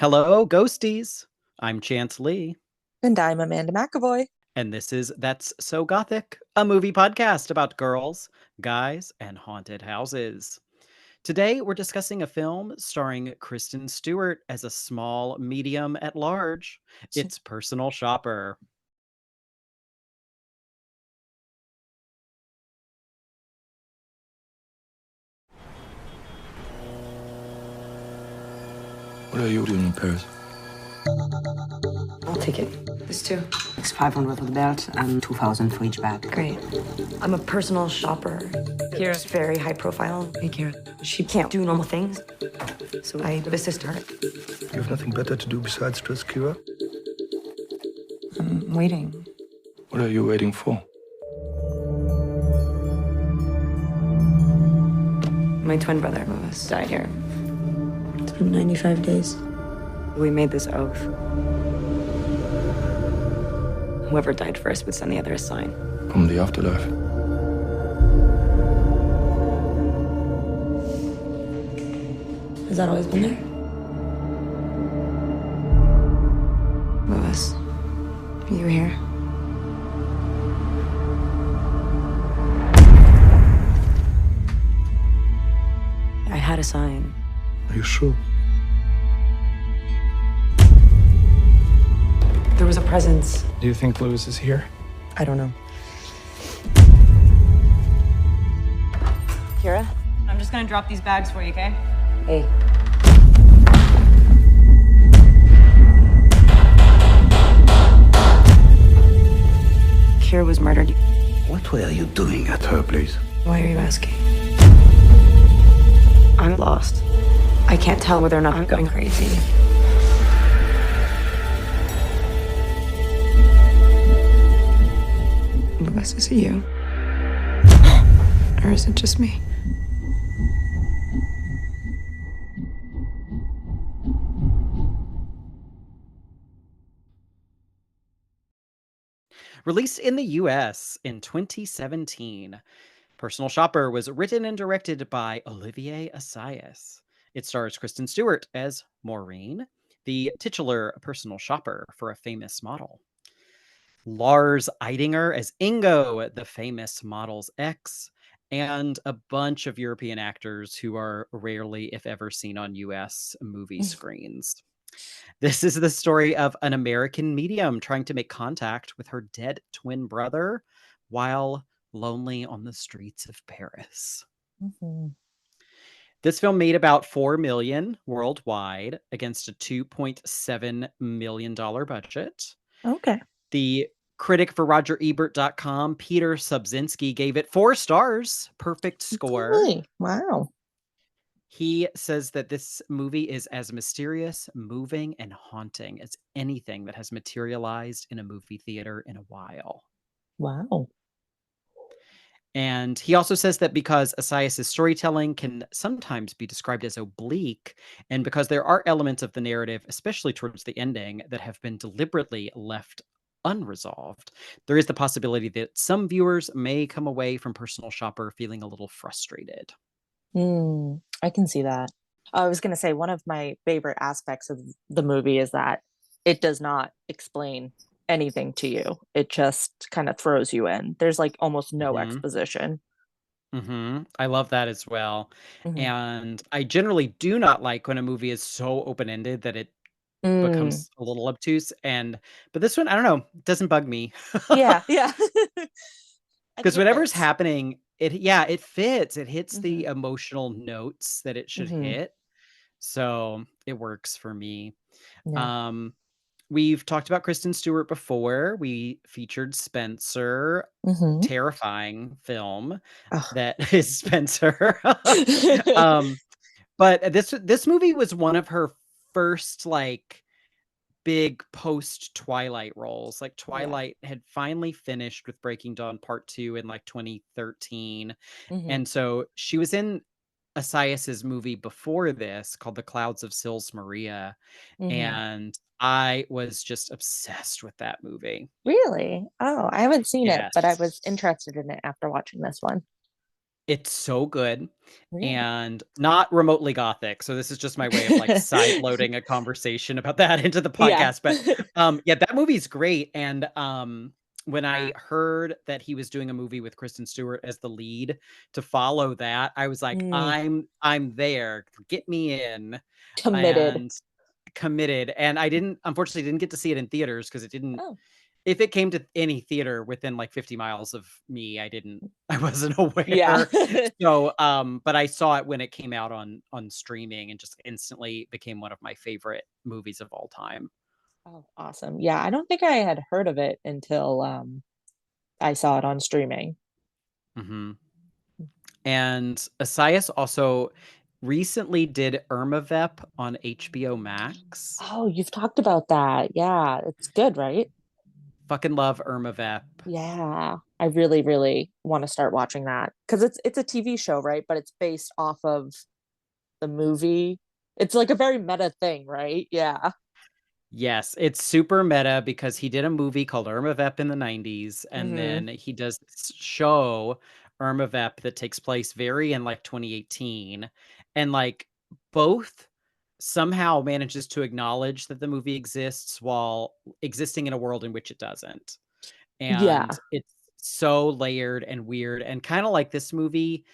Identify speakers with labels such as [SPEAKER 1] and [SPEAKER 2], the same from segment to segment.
[SPEAKER 1] Hello, ghosties. I'm Chance Lee,
[SPEAKER 2] And I'm Amanda McAvoy.
[SPEAKER 1] and this is That's So Gothic, a movie podcast about girls, guys, and haunted houses. Today, we're discussing a film starring Kristen Stewart as a small medium at large. It's Personal Shopper.
[SPEAKER 3] What are you doing in Paris?
[SPEAKER 4] I'll take it. This too. It's 500 for the belt and 2,000 for each bag.
[SPEAKER 5] Great. I'm a personal shopper. Kira's very high profile. Hey, Kira. She can't do normal things, so I assist her.
[SPEAKER 3] You have nothing better to do besides dress Kira?
[SPEAKER 5] I'm waiting.
[SPEAKER 3] What are you waiting for?
[SPEAKER 5] My twin brother Louis died here. It's been 95 days. We made this oath. Whoever died first would send the other a sign.
[SPEAKER 3] From the afterlife.
[SPEAKER 5] Has that always been there? Louis, are you here? I had a sign.
[SPEAKER 3] Are you sure?
[SPEAKER 5] There was a presence.
[SPEAKER 6] Do you think Lewis is here?
[SPEAKER 5] I don't know. Kira?
[SPEAKER 7] I'm just gonna drop these bags for you, okay?
[SPEAKER 5] Hey. Kira was murdered.
[SPEAKER 8] What were you doing at her place?
[SPEAKER 5] Why are you asking? I'm lost. I can't tell whether or not I'm going crazy. Louis, is it you? Or is it just me?
[SPEAKER 1] Released in the US in 2017, Personal Shopper was written and directed by Olivier Assayas. It stars Kristen Stewart as Maureen, the titular personal shopper for a famous model. Lars Eidinger as Ingo, the famous model's ex, and a bunch of European actors who are rarely, if ever, seen on US movie screens. This is the story of an American medium trying to make contact with her dead twin brother while lonely on the streets of Paris.
[SPEAKER 2] Mm-hmm.
[SPEAKER 1] This film made about $4 million worldwide against a $2.7 million budget.
[SPEAKER 2] Okay.
[SPEAKER 1] The critic for RogerEbert.com, Peter Subzinski, gave it 4 stars. Perfect score.
[SPEAKER 2] Really? Wow.
[SPEAKER 1] He says that this movie is as mysterious, moving, and haunting as anything that has materialized in a movie theater in a while.
[SPEAKER 2] Wow.
[SPEAKER 1] And he also says that because Assayas' storytelling can sometimes be described as oblique, and because there are elements of the narrative, especially towards the ending, that have been deliberately left unresolved, there is the possibility that some viewers may come away from Personal Shopper feeling a little frustrated.
[SPEAKER 2] I can see that. I was going to say one of my favorite aspects of the movie is that it does not explain anything to you. It just kind of throws you in. There's like almost no exposition.
[SPEAKER 1] I love that as well.
[SPEAKER 2] Mhm.
[SPEAKER 1] And I generally do not like when a movie is so open-ended that it
[SPEAKER 2] Mm.
[SPEAKER 1] becomes a little obtuse. But this one, I don't know, doesn't bug me.
[SPEAKER 2] Yeah, yeah. I
[SPEAKER 1] Because
[SPEAKER 2] think it
[SPEAKER 1] whatever's
[SPEAKER 2] fits.
[SPEAKER 1] happening, it fits. It hits the
[SPEAKER 2] Mhm.
[SPEAKER 1] emotional notes that it should
[SPEAKER 2] Mhm.
[SPEAKER 1] hit. So it works for me.
[SPEAKER 2] Yeah.
[SPEAKER 1] Um, we've talked about Kristen Stewart before. We featured Spencer,
[SPEAKER 2] Mhm.
[SPEAKER 1] terrifying film
[SPEAKER 2] Ugh.
[SPEAKER 1] that is Spencer. But this movie was one of her first like big post Twilight roles. Like
[SPEAKER 2] Yeah.
[SPEAKER 1] Twilight had finally finished with Breaking Dawn Part 2 in like 2013.
[SPEAKER 2] Mhm.
[SPEAKER 1] And so she was in Assayas's movie before this called The Clouds of Sils Maria.
[SPEAKER 2] Mhm.
[SPEAKER 1] And I was just obsessed with that movie.
[SPEAKER 2] Really? Oh, I haven't seen it, but I was
[SPEAKER 1] Yes.
[SPEAKER 2] interested in it after watching this one.
[SPEAKER 1] It's so good
[SPEAKER 2] Really?
[SPEAKER 1] and not remotely gothic. So this is just my way of like side loading a conversation about that into the
[SPEAKER 2] Yeah.
[SPEAKER 1] podcast. But yeah, that movie's great. And when I heard that he was doing a movie with Kristen Stewart as the lead to follow that, I was like,
[SPEAKER 2] Mm,
[SPEAKER 1] I'm there. Get me in.
[SPEAKER 2] committed.
[SPEAKER 1] And committed. And I unfortunately didn't get to see it in theaters because it didn't
[SPEAKER 2] Oh,
[SPEAKER 1] if it came to any theater within like 50 miles of me, I wasn't
[SPEAKER 2] yeah.
[SPEAKER 1] aware. So, but I saw it when it came out on streaming and just instantly became one of my favorite movies of all time.
[SPEAKER 2] Oh, awesome. Yeah, I don't think I had heard of it until I saw it on streaming.
[SPEAKER 1] Hmm. And Assayas also recently did Irma Vep on HBO Max.
[SPEAKER 2] Oh, you've talked about that. Yeah, it's good, right?
[SPEAKER 1] Fucking love Irma Vep.
[SPEAKER 2] Yeah. I really, really want to start watching that because it's a TV show, right? But it's based off of the movie. It's like a very meta thing, right? Yeah.
[SPEAKER 1] Yes, it's super meta because he did a movie called Irma Vep in the 90s, and
[SPEAKER 2] Hmm.
[SPEAKER 1] then he does this show, Irma Vep, that takes place very in like 2018. And like both somehow manages to acknowledge that the movie exists while existing in a world in which it doesn't. And
[SPEAKER 2] Yeah.
[SPEAKER 1] it's so layered and weird and kind of like this movie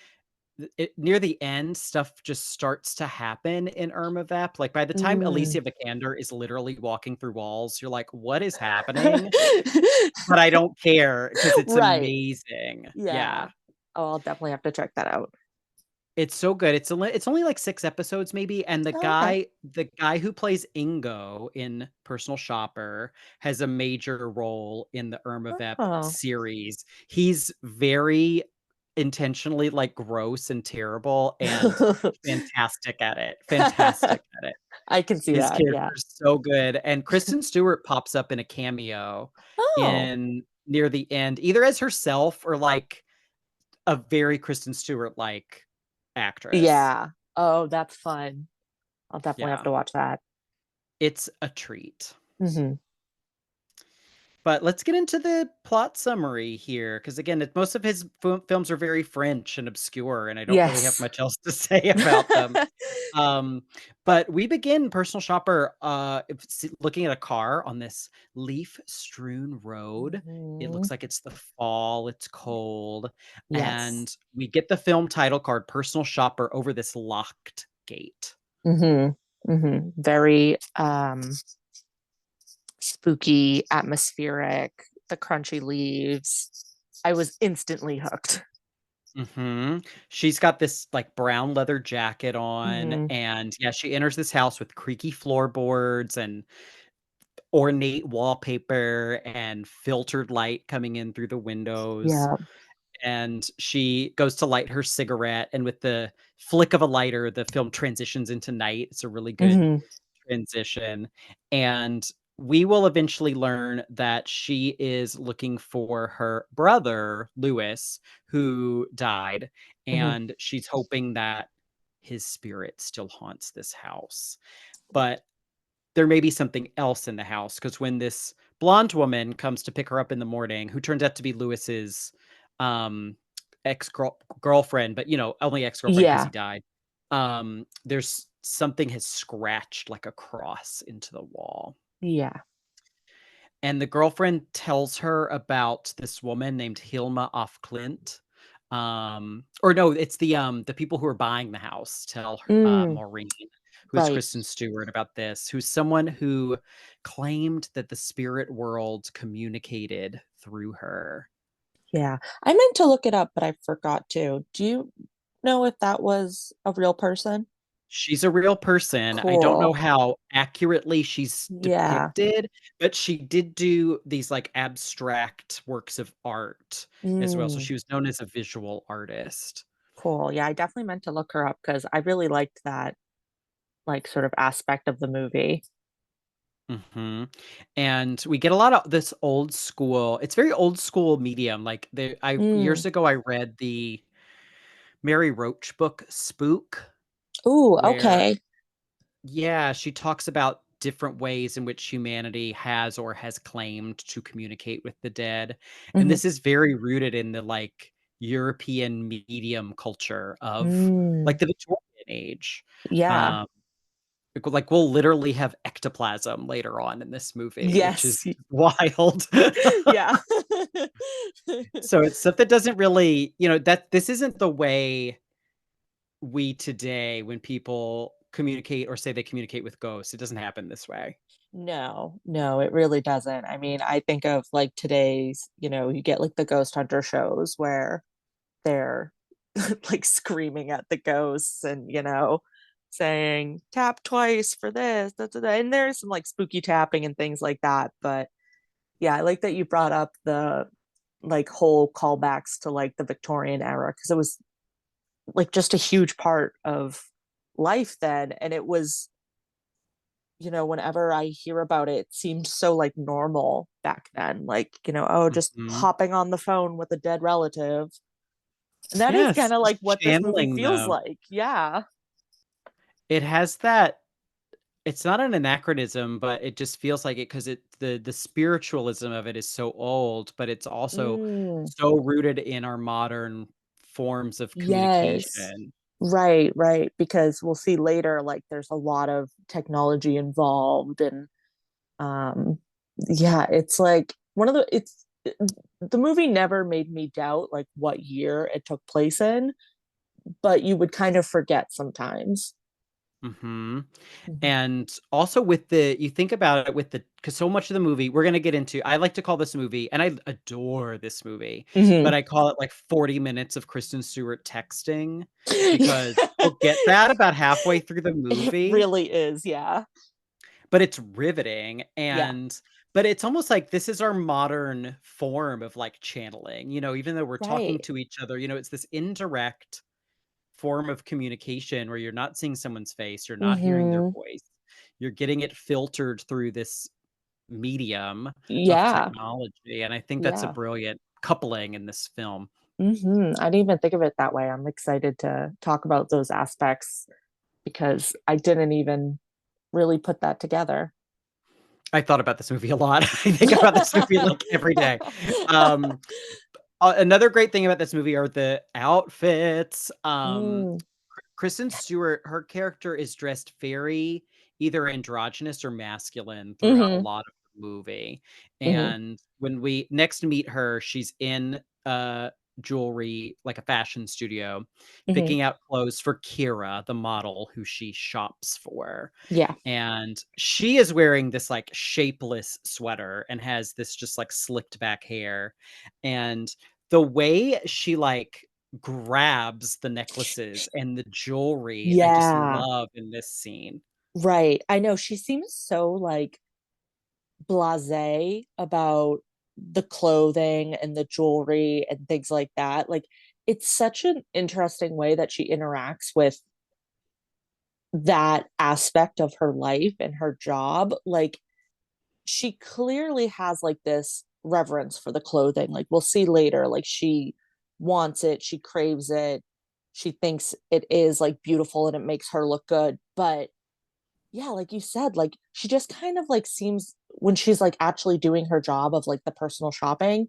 [SPEAKER 1] near the end, stuff just starts to happen in Irma Vep. Like by the time
[SPEAKER 2] Mm.
[SPEAKER 1] Alicia Vikander is literally walking through walls, you're like, what is happening? But I don't care because it's
[SPEAKER 2] Right.
[SPEAKER 1] amazing.
[SPEAKER 2] Yeah.
[SPEAKER 1] Yeah.
[SPEAKER 2] Oh, I'll definitely have to check that out.
[SPEAKER 1] It's so good. It's only like 6 episodes maybe, and the
[SPEAKER 2] Oh, okay.
[SPEAKER 1] guy the guy who plays Ingo in Personal Shopper has a major role in the Irma Vep
[SPEAKER 2] Oh.
[SPEAKER 1] series. He's very intentionally like gross and terrible and fantastic at it. Fantastic at it.
[SPEAKER 2] I can see
[SPEAKER 1] His
[SPEAKER 2] that. Yeah.
[SPEAKER 1] character's so good, and Kristen Stewart pops up in a cameo
[SPEAKER 2] Oh,
[SPEAKER 1] in near the end, either as herself or like a very Kristen Stewart like actress.
[SPEAKER 2] yeah. Oh, that's fun. I'll definitely have
[SPEAKER 1] Yeah,
[SPEAKER 2] to watch that.
[SPEAKER 1] it's a treat.
[SPEAKER 2] Hmm.
[SPEAKER 1] But let's get into the plot summary here, because again, most of his films are very French and obscure, and I don't really have
[SPEAKER 2] Yes.
[SPEAKER 1] much else to say about them. Um, but we begin Personal Shopper looking at a car on this leaf-strewn road. It
[SPEAKER 2] Mhm.
[SPEAKER 1] looks like it's the fall, it's cold,
[SPEAKER 2] Yes.
[SPEAKER 1] and we get the film title card Personal Shopper over this locked gate.
[SPEAKER 2] Hmm. Hmm. Very spooky, atmospheric, the crunchy leaves. I was instantly hooked.
[SPEAKER 1] Mhm. She's got this, like, brown leather jacket on,
[SPEAKER 2] Hmm.
[SPEAKER 1] and, yeah, she enters this house with creaky floorboards and ornate wallpaper and filtered light coming in through the windows,
[SPEAKER 2] Yeah.
[SPEAKER 1] and she goes to light her cigarette, and with the flick of a lighter, the film transitions into night. It's a really good
[SPEAKER 2] Hmm.
[SPEAKER 1] transition, and we will eventually learn that she is looking for her brother, Louis, who died,
[SPEAKER 2] Hmm.
[SPEAKER 1] and she's hoping that his spirit still haunts this house. But there may be something else in the house because when this blonde woman comes to pick her up in the morning, who turns out to be Louis's um, girlfriend, but only ex girlfriend because he
[SPEAKER 2] Yeah.
[SPEAKER 1] died. There's something has scratched like a cross into the wall.
[SPEAKER 2] Yeah.
[SPEAKER 1] And the girlfriend tells her about this woman named Hilma off Clint. Or no, it's the people who are buying the house tell
[SPEAKER 2] Mm,
[SPEAKER 1] Maureen, who's
[SPEAKER 2] right.
[SPEAKER 1] Kristen Stewart, about this, who's someone who claimed that the spirit world communicated through her.
[SPEAKER 2] Yeah. I meant to look it up, but I forgot to. Do you know if that was a real person?
[SPEAKER 1] She's a real person. I don't know
[SPEAKER 2] Cool.
[SPEAKER 1] how accurately she's
[SPEAKER 2] Yeah.
[SPEAKER 1] depicted, but she did do these like abstract works of art as well. So
[SPEAKER 2] Mm,
[SPEAKER 1] she was known as a visual artist.
[SPEAKER 2] cool. Yeah, I definitely meant to look her up because I really liked that like sort of aspect of the movie.
[SPEAKER 1] Hmm. And we get a lot of this old school. It's very old school medium. Like I
[SPEAKER 2] Mm.
[SPEAKER 1] years ago, I read the Mary Roach book Spook,
[SPEAKER 2] Ooh,
[SPEAKER 1] where
[SPEAKER 2] okay.
[SPEAKER 1] yeah, she talks about different ways in which humanity has or has claimed to communicate with the dead. And
[SPEAKER 2] Hmm.
[SPEAKER 1] this is very rooted in the like European medium culture of
[SPEAKER 2] Mm,
[SPEAKER 1] like the Victorian age.
[SPEAKER 2] yeah.
[SPEAKER 1] Um, like we'll literally have ectoplasm later on in this movie, which is
[SPEAKER 2] Yes.
[SPEAKER 1] wild.
[SPEAKER 2] Yeah.
[SPEAKER 1] So it's stuff that doesn't really, that this isn't the way we today, when people communicate or say they communicate with ghosts, it doesn't happen this way.
[SPEAKER 2] No, no, it really doesn't. I mean, I think of like today's, you get like the ghost hunter shows where they're like screaming at the ghosts and, saying tap twice for this, da, da, da. And there's some like spooky tapping and things like that. But yeah, I like that you brought up the like whole callbacks to like the Victorian era because it was like just a huge part of life then. And it was, whenever I hear about it, it seemed so like normal back then. Like, oh, just
[SPEAKER 1] Mhm.
[SPEAKER 2] hopping on the phone with a dead relative. And that is
[SPEAKER 1] Yes,
[SPEAKER 2] kind of
[SPEAKER 1] just
[SPEAKER 2] like what this movie
[SPEAKER 1] channeling
[SPEAKER 2] feels
[SPEAKER 1] them.
[SPEAKER 2] like. Yeah.
[SPEAKER 1] It has that. It's not an anachronism, but it just feels like it because the spiritualism of it is so old, but it's also
[SPEAKER 2] Mm,
[SPEAKER 1] so rooted in our modern forms of
[SPEAKER 2] yes.
[SPEAKER 1] communication.
[SPEAKER 2] Right, right. Because we'll see later, like there's a lot of technology involved and um yeah, it's like the movie never made me doubt like what year it took place in, but you would kind of forget sometimes.
[SPEAKER 1] Mhm.
[SPEAKER 2] Mhm.
[SPEAKER 1] And also with you think about it with because so much of the movie we're gonna get into, I like to call this movie, and I adore this movie, but
[SPEAKER 2] Mhm.
[SPEAKER 1] I call it like 40 minutes of Kristen Stewart texting
[SPEAKER 2] Yeah.
[SPEAKER 1] because we'll get that about halfway through the
[SPEAKER 2] It
[SPEAKER 1] movie,
[SPEAKER 2] really is, yeah.
[SPEAKER 1] but it's riveting.
[SPEAKER 2] Yeah.
[SPEAKER 1] But it's almost like this is our modern form of like channeling, even though we're talking
[SPEAKER 2] Right.
[SPEAKER 1] to each other, it's this indirect form of communication where you're not seeing someone's face, you're not hearing their
[SPEAKER 2] Hmm.
[SPEAKER 1] voice. You're getting it filtered through this medium of
[SPEAKER 2] Yeah.
[SPEAKER 1] technology, and I think that's a
[SPEAKER 2] Yeah.
[SPEAKER 1] brilliant coupling in this film.
[SPEAKER 2] I didn't even think of it that way. I'm excited to talk about those aspects because I didn't even really put that together.
[SPEAKER 1] I thought about this movie a lot. I think about this movie, like, every day. Um, another great thing about this movie are the outfits.
[SPEAKER 2] Mm,
[SPEAKER 1] Kristen Stewart, her character is dressed very either androgynous or masculine throughout a
[SPEAKER 2] hmm
[SPEAKER 1] lot of the movie.
[SPEAKER 2] hmm
[SPEAKER 1] And when we next meet her, she's in jewelry, like a fashion studio,
[SPEAKER 2] hmm
[SPEAKER 1] picking out clothes for Kira, the model who she shops for.
[SPEAKER 2] Yeah.
[SPEAKER 1] And she is wearing this like shapeless sweater and has this just like slicked back hair. And the way she like grabs the necklaces and the jewelry, I just
[SPEAKER 2] Yeah.
[SPEAKER 1] love in this scene.
[SPEAKER 2] Right. I know she seems so like blasé about the clothing and the jewelry and things like that. Like it's such an interesting way that she interacts with that aspect of her life and her job. Like she clearly has like this reverence for the clothing. Like we'll see later, like she wants it, she craves it, she thinks it is like beautiful and it makes her look good. But yeah, like you said, like she just kind of like seems when she's like actually doing her job of like the personal shopping,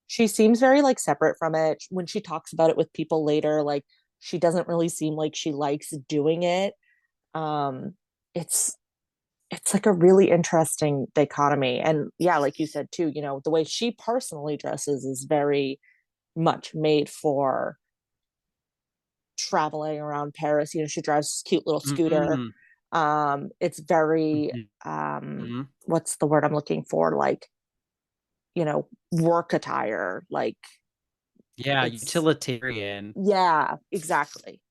[SPEAKER 2] she seems very like separate from it. When she talks about it with people later, like she doesn't really seem like she likes doing it. Um, it's it's like a really interesting dichotomy. And yeah, like you said too, the way she personally dresses is very much made for traveling around Paris. She drives this cute little scooter.
[SPEAKER 1] Mhm,
[SPEAKER 2] It's very
[SPEAKER 1] mhm, mhm.
[SPEAKER 2] what's the word I'm looking for? Like, work attire. Like
[SPEAKER 1] Yeah,
[SPEAKER 2] it's
[SPEAKER 1] utilitarian.
[SPEAKER 2] yeah, exactly.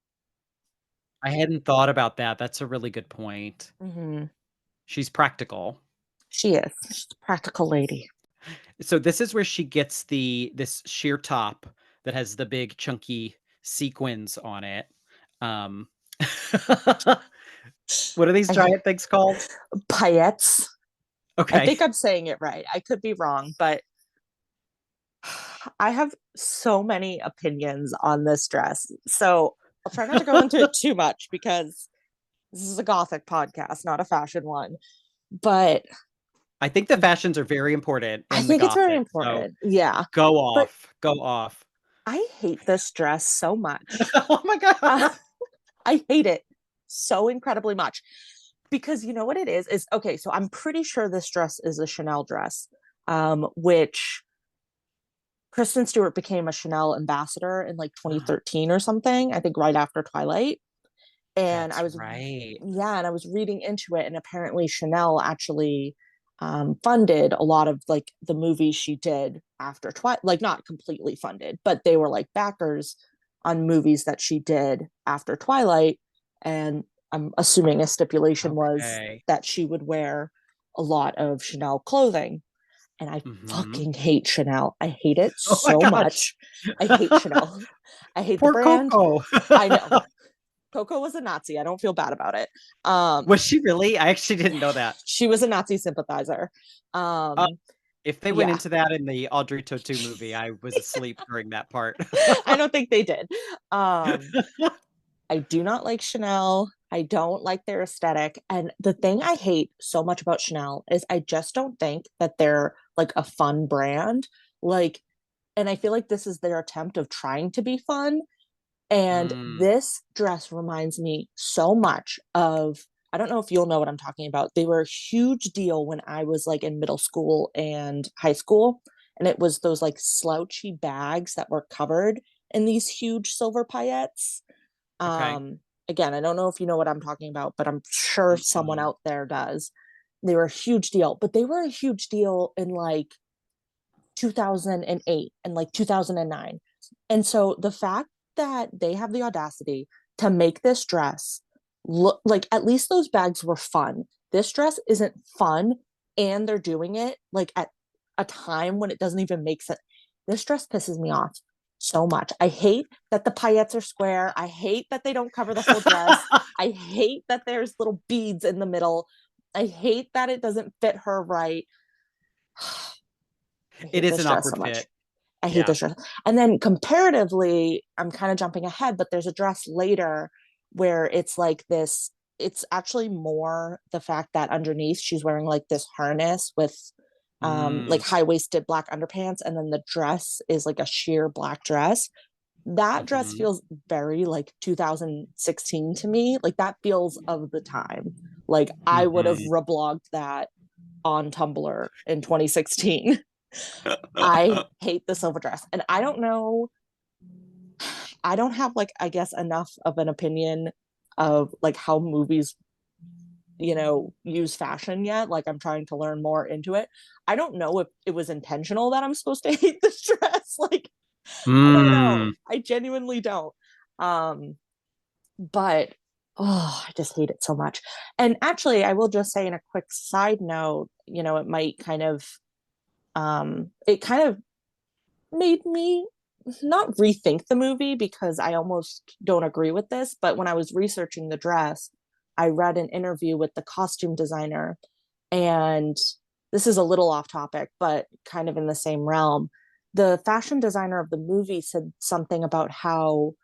[SPEAKER 1] I hadn't thought about that. That's a really good point.
[SPEAKER 2] Hmm.
[SPEAKER 1] She's practical.
[SPEAKER 2] She is. She's a practical lady.
[SPEAKER 1] So this is where she gets this sheer top that has the big chunky sequins on it. Um, what are these
[SPEAKER 2] I,
[SPEAKER 1] giant things called?
[SPEAKER 2] paillettes. I
[SPEAKER 1] Okay.
[SPEAKER 2] think I'm saying it right. I could be wrong, but I have so many opinions on this dress. So I'll try not to go into it too much because this is a gothic podcast, not a fashion one. But
[SPEAKER 1] I think the fashions are very important
[SPEAKER 2] I
[SPEAKER 1] in the
[SPEAKER 2] think it's very
[SPEAKER 1] Gothic. So
[SPEAKER 2] important. Yeah.
[SPEAKER 1] go
[SPEAKER 2] But
[SPEAKER 1] off. Go off.
[SPEAKER 2] I hate this dress so much.
[SPEAKER 1] Oh my god.
[SPEAKER 2] I hate it so incredibly much because you know what it is okay. So I'm pretty sure this dress is a Chanel dress, which Kristen Stewart became a Chanel ambassador in like 2013 or something. I think right after Twilight. And
[SPEAKER 1] That's right.
[SPEAKER 2] and I was reading into it, and apparently Chanel actually funded a lot of like the movies she did after Twilight, like not completely funded, but they were like backers on movies that she did after Twilight. And I'm assuming a stipulation was
[SPEAKER 1] Okay.
[SPEAKER 2] that she would wear a lot of Chanel clothing. And I
[SPEAKER 1] Mhm.
[SPEAKER 2] fucking hate Chanel. I hate it
[SPEAKER 1] Oh my
[SPEAKER 2] so
[SPEAKER 1] gosh.
[SPEAKER 2] much. I hate Chanel. I hate the
[SPEAKER 1] Poor
[SPEAKER 2] brand.
[SPEAKER 1] Coco.
[SPEAKER 2] I know. Coco was a Nazi. I don't feel bad about it.
[SPEAKER 1] Was she really? I actually didn't know
[SPEAKER 2] Yeah,
[SPEAKER 1] that.
[SPEAKER 2] she was a Nazi sympathizer.
[SPEAKER 1] Uh, if they went
[SPEAKER 2] Yeah,
[SPEAKER 1] into that in the Audrey Tautou movie, I was asleep during that part.
[SPEAKER 2] I don't think they did. I do not like Chanel. I don't like their aesthetic. And the thing I hate so much about Chanel is I just don't think that they're like a fun brand. Like, and I feel like this is their attempt of trying to be fun. And
[SPEAKER 1] Mm,
[SPEAKER 2] this dress reminds me so much of, I don't know if you'll know what I'm talking about. They were a huge deal when I was like in middle school and high school. And it was those like slouchy bags that were covered in these huge silver paillettes.
[SPEAKER 1] okay.
[SPEAKER 2] Again, I don't know if you know what I'm talking about, but I'm sure someone
[SPEAKER 1] Mm-mm.
[SPEAKER 2] out there does. They were a huge deal, but they were a huge deal in like 2008 and like 2009. And so the fact that they have the audacity to make this dress look like, at least those bags were fun. This dress isn't fun, and they're doing it like at a time when it doesn't even make sense. This dress pisses me off so much. I hate that the paillettes are square. I hate that they don't cover the full dress. I hate that there's little beads in the middle. I hate that it doesn't fit her right. I
[SPEAKER 1] It
[SPEAKER 2] hate
[SPEAKER 1] is
[SPEAKER 2] this
[SPEAKER 1] an
[SPEAKER 2] dress so
[SPEAKER 1] awkward
[SPEAKER 2] much.
[SPEAKER 1] fit.
[SPEAKER 2] I hate
[SPEAKER 1] Yeah.
[SPEAKER 2] this dress. And then comparatively, I'm kind of jumping ahead, but there's a dress later where it's like this. It's actually more the fact that underneath she's wearing like this harness with like
[SPEAKER 1] Mm,
[SPEAKER 2] high-waisted black underpants, and then the dress is like a sheer black dress. That dress
[SPEAKER 1] mhm,
[SPEAKER 2] feels very like 2016 to me. Like that feels of the time. Like I would have
[SPEAKER 1] mhm.
[SPEAKER 2] reblogged that on Tumblr in 2016. I hate the silver dress. And I don't know, I don't have like, I guess, enough of an opinion of like how movies, use fashion yet. Like I'm trying to learn more into it. I don't know if it was intentional that I'm supposed to hate this dress. Like, I don't know.
[SPEAKER 1] Mm.
[SPEAKER 2] I genuinely don't. Um, but I just hate it so much. And actually, I will just say in a quick side note, it might it kind of made me not rethink the movie because I almost don't agree with this. But when I was researching the dress, I read an interview with the costume designer. And this is a little off topic, but kind of in the same realm. The fashion designer of the movie said something about how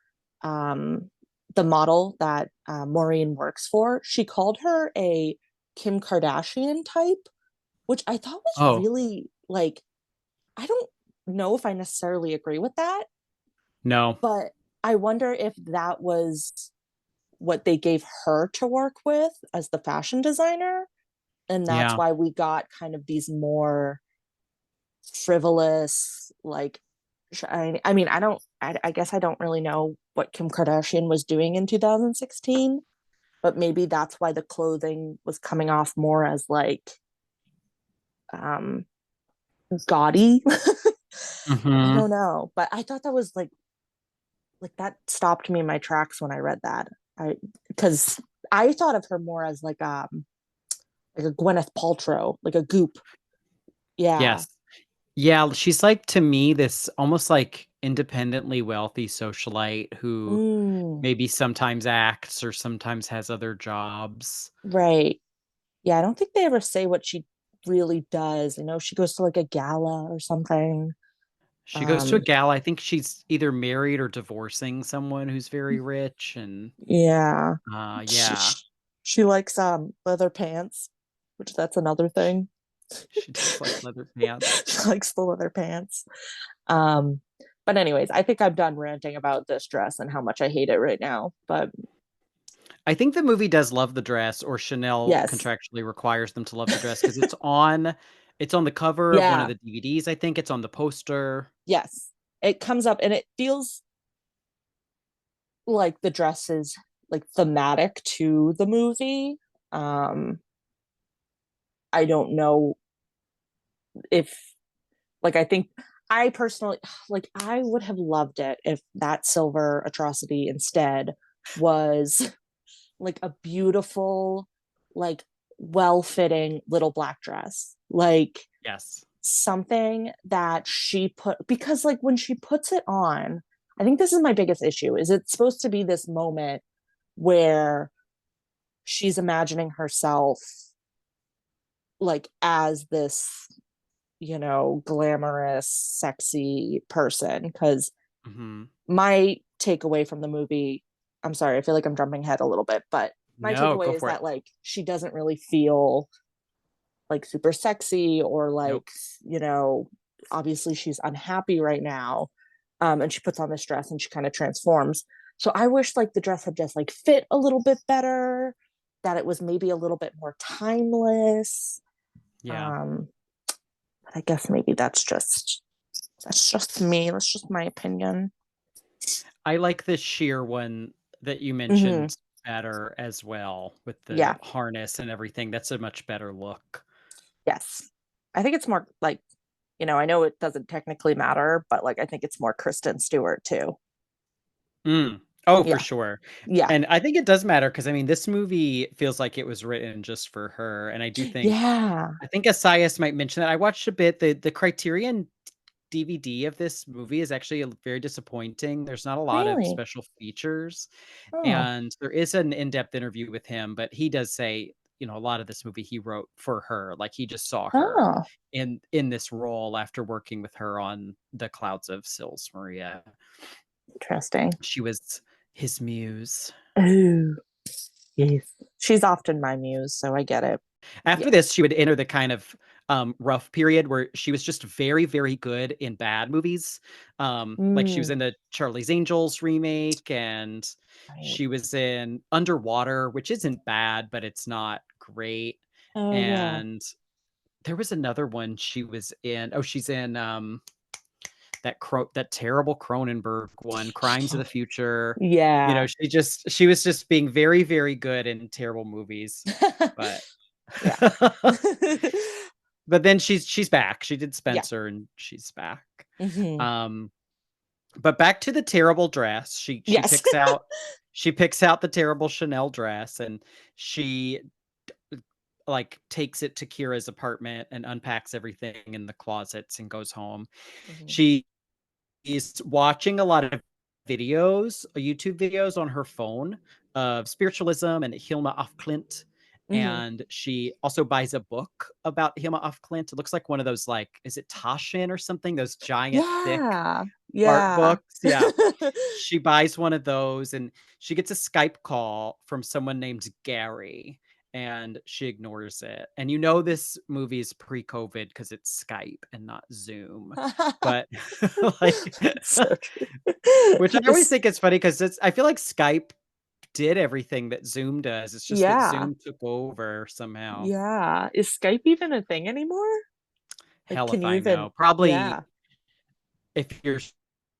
[SPEAKER 2] um, the model that Maureen works for, she called her a Kim Kardashian type, which I thought was
[SPEAKER 1] Oh,
[SPEAKER 2] really like, I don't know if I necessarily agree with that,
[SPEAKER 1] no.
[SPEAKER 2] but I wonder if that was what they gave her to work with as the fashion designer. And that's
[SPEAKER 1] Yeah.
[SPEAKER 2] why we got kind of these more frivolous, like, I mean, I guess I don't really know what Kim Kardashian was doing in 2016, but maybe that's why the clothing was coming off more as like, um, gaudy. I
[SPEAKER 1] Mhm.
[SPEAKER 2] don't know, but I thought that was like that stopped me in my tracks when I read that. I Because I thought of her more as like a Gwyneth Paltrow, like a goop. Yeah.
[SPEAKER 1] Yes. Yeah, she's like, to me, this almost like independently wealthy socialite who
[SPEAKER 2] Mm,
[SPEAKER 1] maybe sometimes acts or sometimes has other jobs.
[SPEAKER 2] right. Yeah, I don't think they ever say what she really does. She goes to like a gala or something.
[SPEAKER 1] She goes to a
[SPEAKER 2] Um,
[SPEAKER 1] gala. I think she's either married or divorcing someone who's very rich, and
[SPEAKER 2] yeah. She,
[SPEAKER 1] yeah,
[SPEAKER 2] she, she likes leather pants, which that's another thing.
[SPEAKER 1] she does like leather pants.
[SPEAKER 2] She likes the leather pants. Um, But anyways, I think I'm done ranting about this dress and how much I hate it right now. But
[SPEAKER 1] I think the movie does love the dress, or Chanel
[SPEAKER 2] yes.
[SPEAKER 1] contractually requires them to love the dress because it's on the cover of one of
[SPEAKER 2] Yeah.
[SPEAKER 1] the DVDs. I think it's on the poster.
[SPEAKER 2] Yes. It comes up and it feels like the dress is like thematic to the movie. Um I don't know if like I think I personally like I would have loved it if that silver atrocity instead was like a beautiful, like well-fitting little black dress. Like
[SPEAKER 1] Yes.
[SPEAKER 2] something that she put because like when she puts it on, I think this is my biggest issue is it's supposed to be this moment where she's imagining herself like as this glamorous sexy person because
[SPEAKER 1] Hmm.
[SPEAKER 2] my takeaway from the movie, I'm sorry, I feel like I'm jumping ahead a little bit, but my
[SPEAKER 1] No, go
[SPEAKER 2] takeaway is
[SPEAKER 1] for it.
[SPEAKER 2] that like she doesn't really feel like super sexy or
[SPEAKER 1] Nope.
[SPEAKER 2] like obviously she's unhappy right now, and she puts on this dress and she kind of transforms. So I wish like the dress had just like fit a little bit better, that it was maybe a little bit more timeless.
[SPEAKER 1] Yeah.
[SPEAKER 2] um I guess maybe that's just me, that's just my opinion.
[SPEAKER 1] I like the sheer one that you
[SPEAKER 2] Hmm.
[SPEAKER 1] mentioned better as well with the
[SPEAKER 2] Yeah.
[SPEAKER 1] harness and everything. That's a much better look.
[SPEAKER 2] Yes. I think it's more like, I know it doesn't technically matter, but like I think it's more Kristen Stewart too.
[SPEAKER 1] Mm. Oh, for
[SPEAKER 2] Yeah.
[SPEAKER 1] sure.
[SPEAKER 2] Yeah.
[SPEAKER 1] And I think it does matter because I mean, this movie feels like it was written just for her. And
[SPEAKER 2] Yeah.
[SPEAKER 1] I think Assayas might mention that. I watched a bit. The Criterion DVD of this movie is actually very disappointing. There's not a lot of
[SPEAKER 2] Really?
[SPEAKER 1] special features,
[SPEAKER 2] Oh.
[SPEAKER 1] and there is an in-depth interview with him, but he does say, a lot of this movie he wrote for her. Like he just saw her
[SPEAKER 2] Oh.
[SPEAKER 1] in this role after working with her on The Clouds of Sils Maria.
[SPEAKER 2] Interesting.
[SPEAKER 1] She was his muse.
[SPEAKER 2] Oh. Yes. She's often my muse, so I get it.
[SPEAKER 1] After
[SPEAKER 2] Yeah.
[SPEAKER 1] this, she would enter the kind of rough period where she was just very, very good in bad movies. Like she was
[SPEAKER 2] Mm,
[SPEAKER 1] in the Charlie's Angels remake, and
[SPEAKER 2] right.
[SPEAKER 1] she was in Underwater, which isn't bad, but it's not great.
[SPEAKER 2] Oh yeah.
[SPEAKER 1] And there was another one she was in. Oh, she's in that terrible Cronenberg one, Crimes of the Future.
[SPEAKER 2] Yeah.
[SPEAKER 1] She was just being very, very good in terrible movies, but
[SPEAKER 2] Yeah.
[SPEAKER 1] but then she's back. She did
[SPEAKER 2] Yeah.
[SPEAKER 1] Spencer and she's back.
[SPEAKER 2] Hmm.
[SPEAKER 1] Um, but back to the terrible dress.
[SPEAKER 2] Yes.
[SPEAKER 1] She picks out the terrible Chanel dress and she like takes it to Kira's apartment and unpacks everything in the closets and goes home.
[SPEAKER 2] Hmm.
[SPEAKER 1] She is watching a lot of YouTube videos on her phone of spiritualism and Hilma af Klint.
[SPEAKER 2] Hmm.
[SPEAKER 1] And she also buys a book about Hilma af Klint. It looks like one of those, like, is it Taschen or something? Those giant, thick
[SPEAKER 2] Yeah.
[SPEAKER 1] art
[SPEAKER 2] Yeah.
[SPEAKER 1] books. Yeah. She buys one of those and she gets a Skype call from someone named Gary and she ignores it. And this movie is pre-COVID because it's Skype and not Zoom. But like
[SPEAKER 2] So true.
[SPEAKER 1] which I always think is funny because I feel like Skype did everything that Zoom does. It's just that
[SPEAKER 2] Yeah.
[SPEAKER 1] Zoom took over somehow.
[SPEAKER 2] Yeah. Is Skype even a thing anymore? Like,
[SPEAKER 1] Hell
[SPEAKER 2] can
[SPEAKER 1] if
[SPEAKER 2] you
[SPEAKER 1] I
[SPEAKER 2] even?
[SPEAKER 1] know. Probably
[SPEAKER 2] Yeah.
[SPEAKER 1] if you're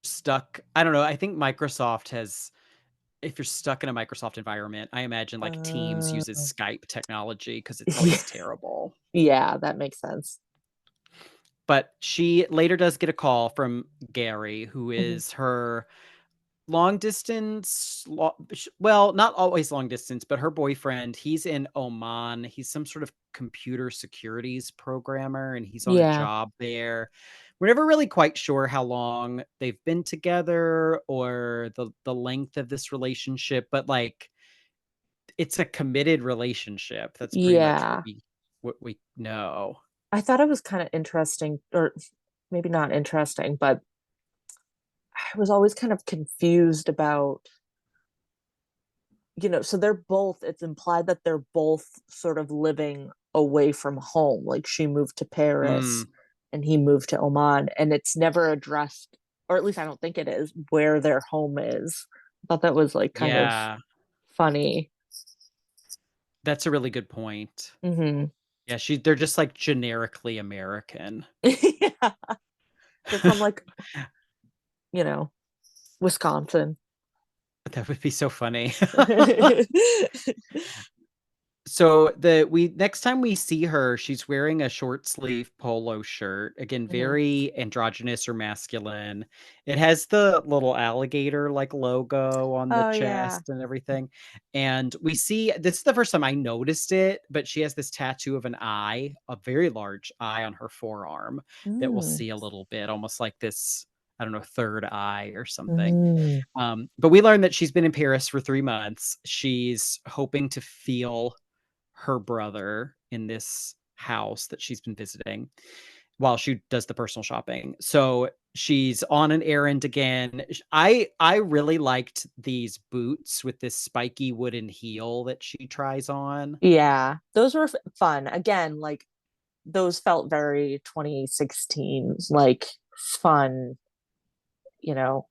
[SPEAKER 1] stuck, I don't know. I think Microsoft has, if you're stuck in a Microsoft environment, I imagine like Teams uses
[SPEAKER 2] Uh,
[SPEAKER 1] Skype technology because it's always terrible.
[SPEAKER 2] yeah, that makes sense.
[SPEAKER 1] But she later does get a call from Gary, who
[SPEAKER 2] Hmm.
[SPEAKER 1] is her long distance, well, not always long distance, but her boyfriend. He's in Oman. He's some sort of computer securities programmer and he's on a
[SPEAKER 2] Yeah.
[SPEAKER 1] job there. We're never really quite sure how long they've been together or the length of this relationship, but like it's a committed relationship. That's pretty much
[SPEAKER 2] Yeah.
[SPEAKER 1] what we know.
[SPEAKER 2] I thought it was kind of interesting, or maybe not interesting, but I was always kind of confused about, so it's implied that they're both sort of living away from home. Like she moved to Paris
[SPEAKER 1] Mm,
[SPEAKER 2] and he moved to Oman, and it's never addressed or at least I don't think it is, where their home is. I thought that was like kind of
[SPEAKER 1] Yeah,
[SPEAKER 2] funny.
[SPEAKER 1] that's a really good point.
[SPEAKER 2] Hmm.
[SPEAKER 1] Yeah, they're just like generically American.
[SPEAKER 2] Yeah, they're from like, you know, Wisconsin.
[SPEAKER 1] That would be so funny. So we next time we see her, she's wearing a short sleeve polo shirt. Again,
[SPEAKER 2] Hmm.
[SPEAKER 1] very androgynous or masculine. It has the little alligator like logo on the
[SPEAKER 2] Oh yeah.
[SPEAKER 1] chest and everything. And we see this is the first time I noticed it, but she has this tattoo of an eye, a very large eye on her forearm that we'll
[SPEAKER 2] Mm.
[SPEAKER 1] see a little bit, almost like this, I don't know, third eye or something.
[SPEAKER 2] Mm.
[SPEAKER 1] But we learned that she's been in Paris for 3 months. She's hoping to feel her brother in this house that she's been visiting while she does the personal shopping. So she's on an errand again. I really liked these boots with this spiky wooden heel that she tries on.
[SPEAKER 2] Yeah, those were fun. Again, like those felt very 2016, like fun, you know.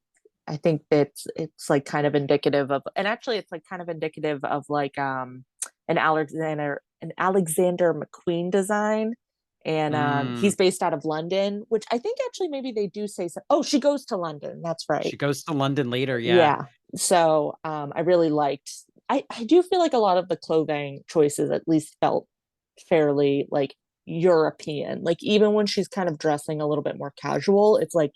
[SPEAKER 2] I think it's like kind of indicative of, and actually it's like kind of indicative of like an Alexander McQueen design. And
[SPEAKER 1] Mm,
[SPEAKER 2] he's based out of London, which I think actually maybe they do say so. Oh, she goes to London. That's right.
[SPEAKER 1] she goes to London later, yeah.
[SPEAKER 2] Yeah. So I really liked, I do feel like a lot of the clothing choices at least felt fairly like European. Like even when she's kind of dressing a little bit more casual, it's like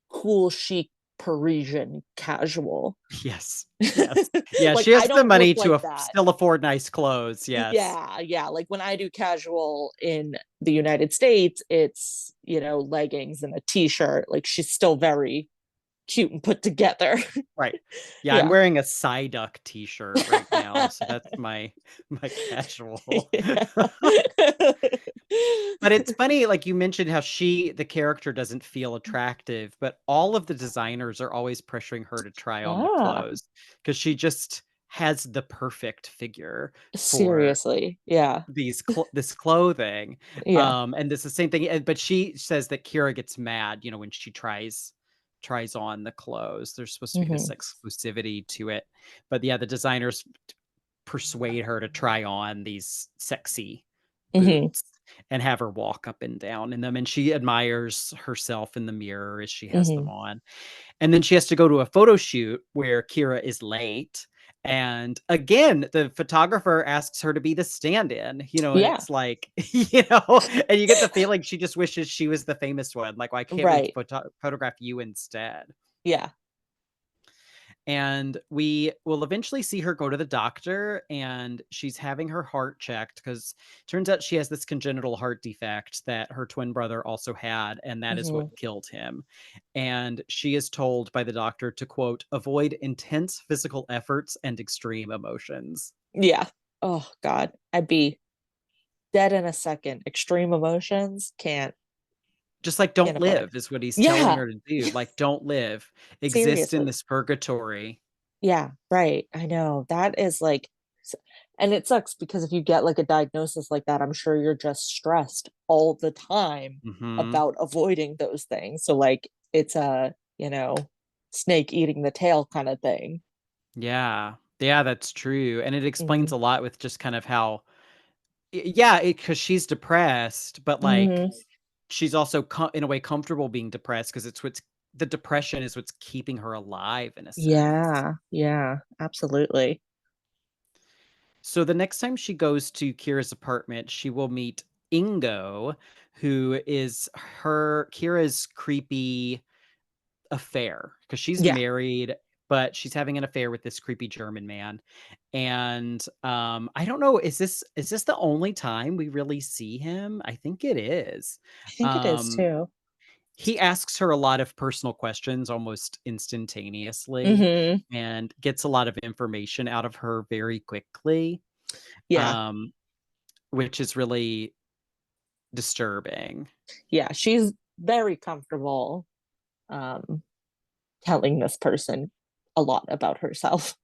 [SPEAKER 2] cool, chic, Parisian casual.
[SPEAKER 1] Yes. Yes. Yeah,
[SPEAKER 2] Like
[SPEAKER 1] she has
[SPEAKER 2] I
[SPEAKER 1] the
[SPEAKER 2] don't look
[SPEAKER 1] money to
[SPEAKER 2] like that.
[SPEAKER 1] still afford nice clothes, yes.
[SPEAKER 2] Yeah, yeah. Like when I do casual in the United States, it's, leggings and a t-shirt. Like she's still very cute and put together.
[SPEAKER 1] Right. Yeah, I'm
[SPEAKER 2] Yeah.
[SPEAKER 1] wearing a Psyduck t-shirt right now, so that's my casual.
[SPEAKER 2] Yeah.
[SPEAKER 1] But it's funny, like you mentioned how the character doesn't feel attractive, but all of the designers are always pressuring her to try on the
[SPEAKER 2] Yeah.
[SPEAKER 1] clothes because she just has the perfect figure for
[SPEAKER 2] Seriously. Yeah.
[SPEAKER 1] this clothing.
[SPEAKER 2] Yeah.
[SPEAKER 1] And it's the same thing, but she says that Kira gets mad, when she tries on the clothes. There's supposed to be this
[SPEAKER 2] Hmm.
[SPEAKER 1] exclusivity to it. But yeah, the designers persuade her to try on these sexy
[SPEAKER 2] Hmm.
[SPEAKER 1] boots and have her walk up and down in them. And she admires herself in the mirror as she has them
[SPEAKER 2] Hmm.
[SPEAKER 1] on. And then she has to go to a photo shoot where Kira is late. And again, the photographer asks her to be the stand-in, and
[SPEAKER 2] Yeah.
[SPEAKER 1] it's like, and you get the feeling she just wishes she was the famous one. Like, why can't we
[SPEAKER 2] Right.
[SPEAKER 1] photograph you instead?
[SPEAKER 2] Yeah.
[SPEAKER 1] And we will eventually see her go to the doctor, and she's having her heart checked because turns out she has this congenital heart defect that her twin brother also had, and that is what
[SPEAKER 2] Hmm.
[SPEAKER 1] killed him. And she is told by the doctor to, quote, avoid intense physical efforts and extreme emotions.
[SPEAKER 2] Yeah. Oh God. I'd be dead in a second. Extreme emotions
[SPEAKER 1] Just like don't
[SPEAKER 2] can't afford it.
[SPEAKER 1] live is what he's telling
[SPEAKER 2] Yeah.
[SPEAKER 1] her to do. Like, don't live. Exist in
[SPEAKER 2] Seriously.
[SPEAKER 1] this purgatory.
[SPEAKER 2] Yeah, right. I know. That is like, and it sucks because if you get like a diagnosis like that, I'm sure you're just stressed all the time
[SPEAKER 1] Hmm.
[SPEAKER 2] about avoiding those things. So like it's a, snake eating the tail kind of thing.
[SPEAKER 1] Yeah. Yeah, that's true. And it explains
[SPEAKER 2] Hmm.
[SPEAKER 1] a lot with just kind of how yeah, because she's depressed, but, like,
[SPEAKER 2] Hmm.
[SPEAKER 1] she's also in a way comfortable being depressed because the depression is what's keeping her alive in a sense.
[SPEAKER 2] Yeah, yeah, absolutely.
[SPEAKER 1] So the next time she goes to Kira's apartment, she will meet Ingo, who is Kira's creepy affair because she's
[SPEAKER 2] Yeah,
[SPEAKER 1] married, but she's having an affair with this creepy German man. And I don't know, is this the only time we really see him? I think it is.
[SPEAKER 2] I think it is
[SPEAKER 1] Um,
[SPEAKER 2] too.
[SPEAKER 1] he asks her a lot of personal questions almost instantaneously
[SPEAKER 2] Hmm.
[SPEAKER 1] and gets a lot of information out of her very quickly,
[SPEAKER 2] Yeah,
[SPEAKER 1] um, which is really disturbing.
[SPEAKER 2] yeah, she's very comfortable um telling this person a lot about herself.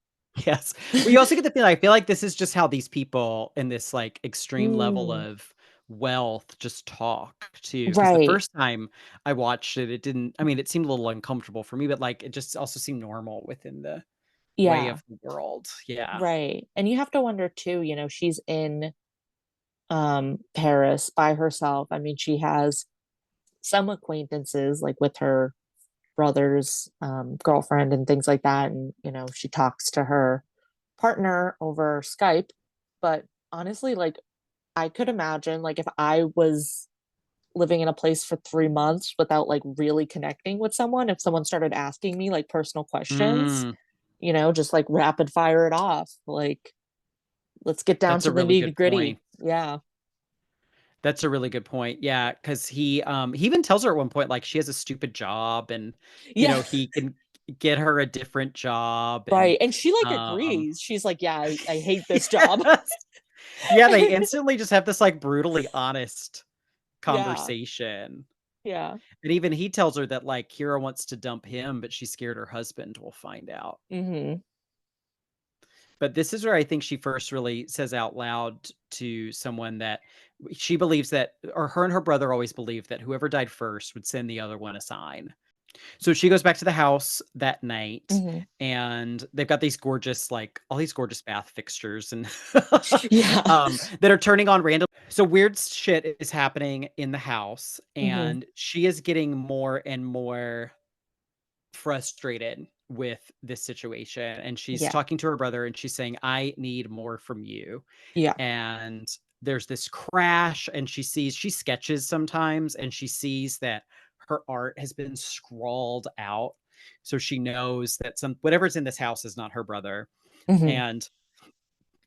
[SPEAKER 1] Yes. We also get the feeling I feel like this is just how these people in this, like, extreme level
[SPEAKER 2] Mm,
[SPEAKER 1] of wealth just talk too. Because the
[SPEAKER 2] Right.
[SPEAKER 1] first time I watched it, it didn't. I mean, it seemed a little uncomfortable for me, but like it just also seemed normal within the way
[SPEAKER 2] Yeah.
[SPEAKER 1] of the world. Yeah.
[SPEAKER 2] Right. And you have to wonder too, she's in Paris by herself. I mean, she has some acquaintances like with her brother's girlfriend and things like that, and she talks to her partner over Skype. But honestly, like, I could imagine, like, if I was living in a place for 3 months without like really connecting with someone, if someone started asking me like personal questions,
[SPEAKER 1] Mm,
[SPEAKER 2] just like rapid fire it off, like, let's get down
[SPEAKER 1] that's
[SPEAKER 2] to
[SPEAKER 1] a
[SPEAKER 2] the
[SPEAKER 1] really good
[SPEAKER 2] nitty gritty.
[SPEAKER 1] point.
[SPEAKER 2] Yeah.
[SPEAKER 1] That's a really good point. Yeah, because he even tells her at one point like she has a stupid job, and
[SPEAKER 2] Yeah.
[SPEAKER 1] he can get her a different job, and
[SPEAKER 2] Right. And she like
[SPEAKER 1] um
[SPEAKER 2] agrees. She's like, yeah, I hate this job.
[SPEAKER 1] yes. Yeah, they instantly just have this like brutally honest
[SPEAKER 2] Yeah.
[SPEAKER 1] conversation.
[SPEAKER 2] Yeah.
[SPEAKER 1] And even he tells her that like Kira wants to dump him, but she's scared her husband will find out.
[SPEAKER 2] Mm-hmm.
[SPEAKER 1] But this is where I think she first really says out loud to someone that she believes that, or her and her brother always believed that whoever died first would send the other one a sign. So she goes back to the house that night,
[SPEAKER 2] Mm-hmm.
[SPEAKER 1] and they've got these gorgeous, like all these gorgeous bath fixtures and
[SPEAKER 2] Yeah.
[SPEAKER 1] that are turning on random. So weird shit is happening in the house,
[SPEAKER 2] Mm-hmm.
[SPEAKER 1] and she is getting more and more frustrated with this situation. And she's
[SPEAKER 2] Yeah.
[SPEAKER 1] talking to her brother, and she's saying, I need more from you.
[SPEAKER 2] Yeah.
[SPEAKER 1] And there's this crash, and she sketches sometimes, and she sees that her art has been scrawled out. So she knows that whatever's in this house is not her brother.
[SPEAKER 2] Mm-hmm.
[SPEAKER 1] And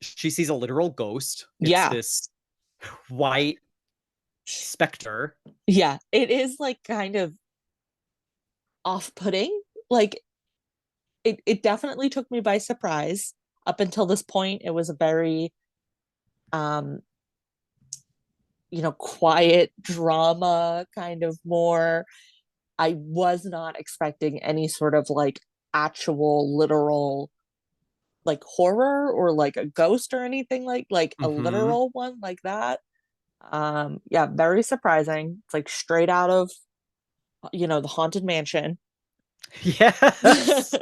[SPEAKER 1] she sees a literal ghost. It's
[SPEAKER 2] Yeah.
[SPEAKER 1] this white specter.
[SPEAKER 2] Yeah. It is like kind of off-putting. Like, it definitely took me by surprise. Up until this point, it was a very um quiet drama, kind of more. I was not expecting any sort of like actual literal like horror or like a ghost or anything like a
[SPEAKER 1] Mm-hmm.
[SPEAKER 2] literal one like that. Yeah, very surprising. It's like straight out of the Haunted Mansion.
[SPEAKER 1] Yes.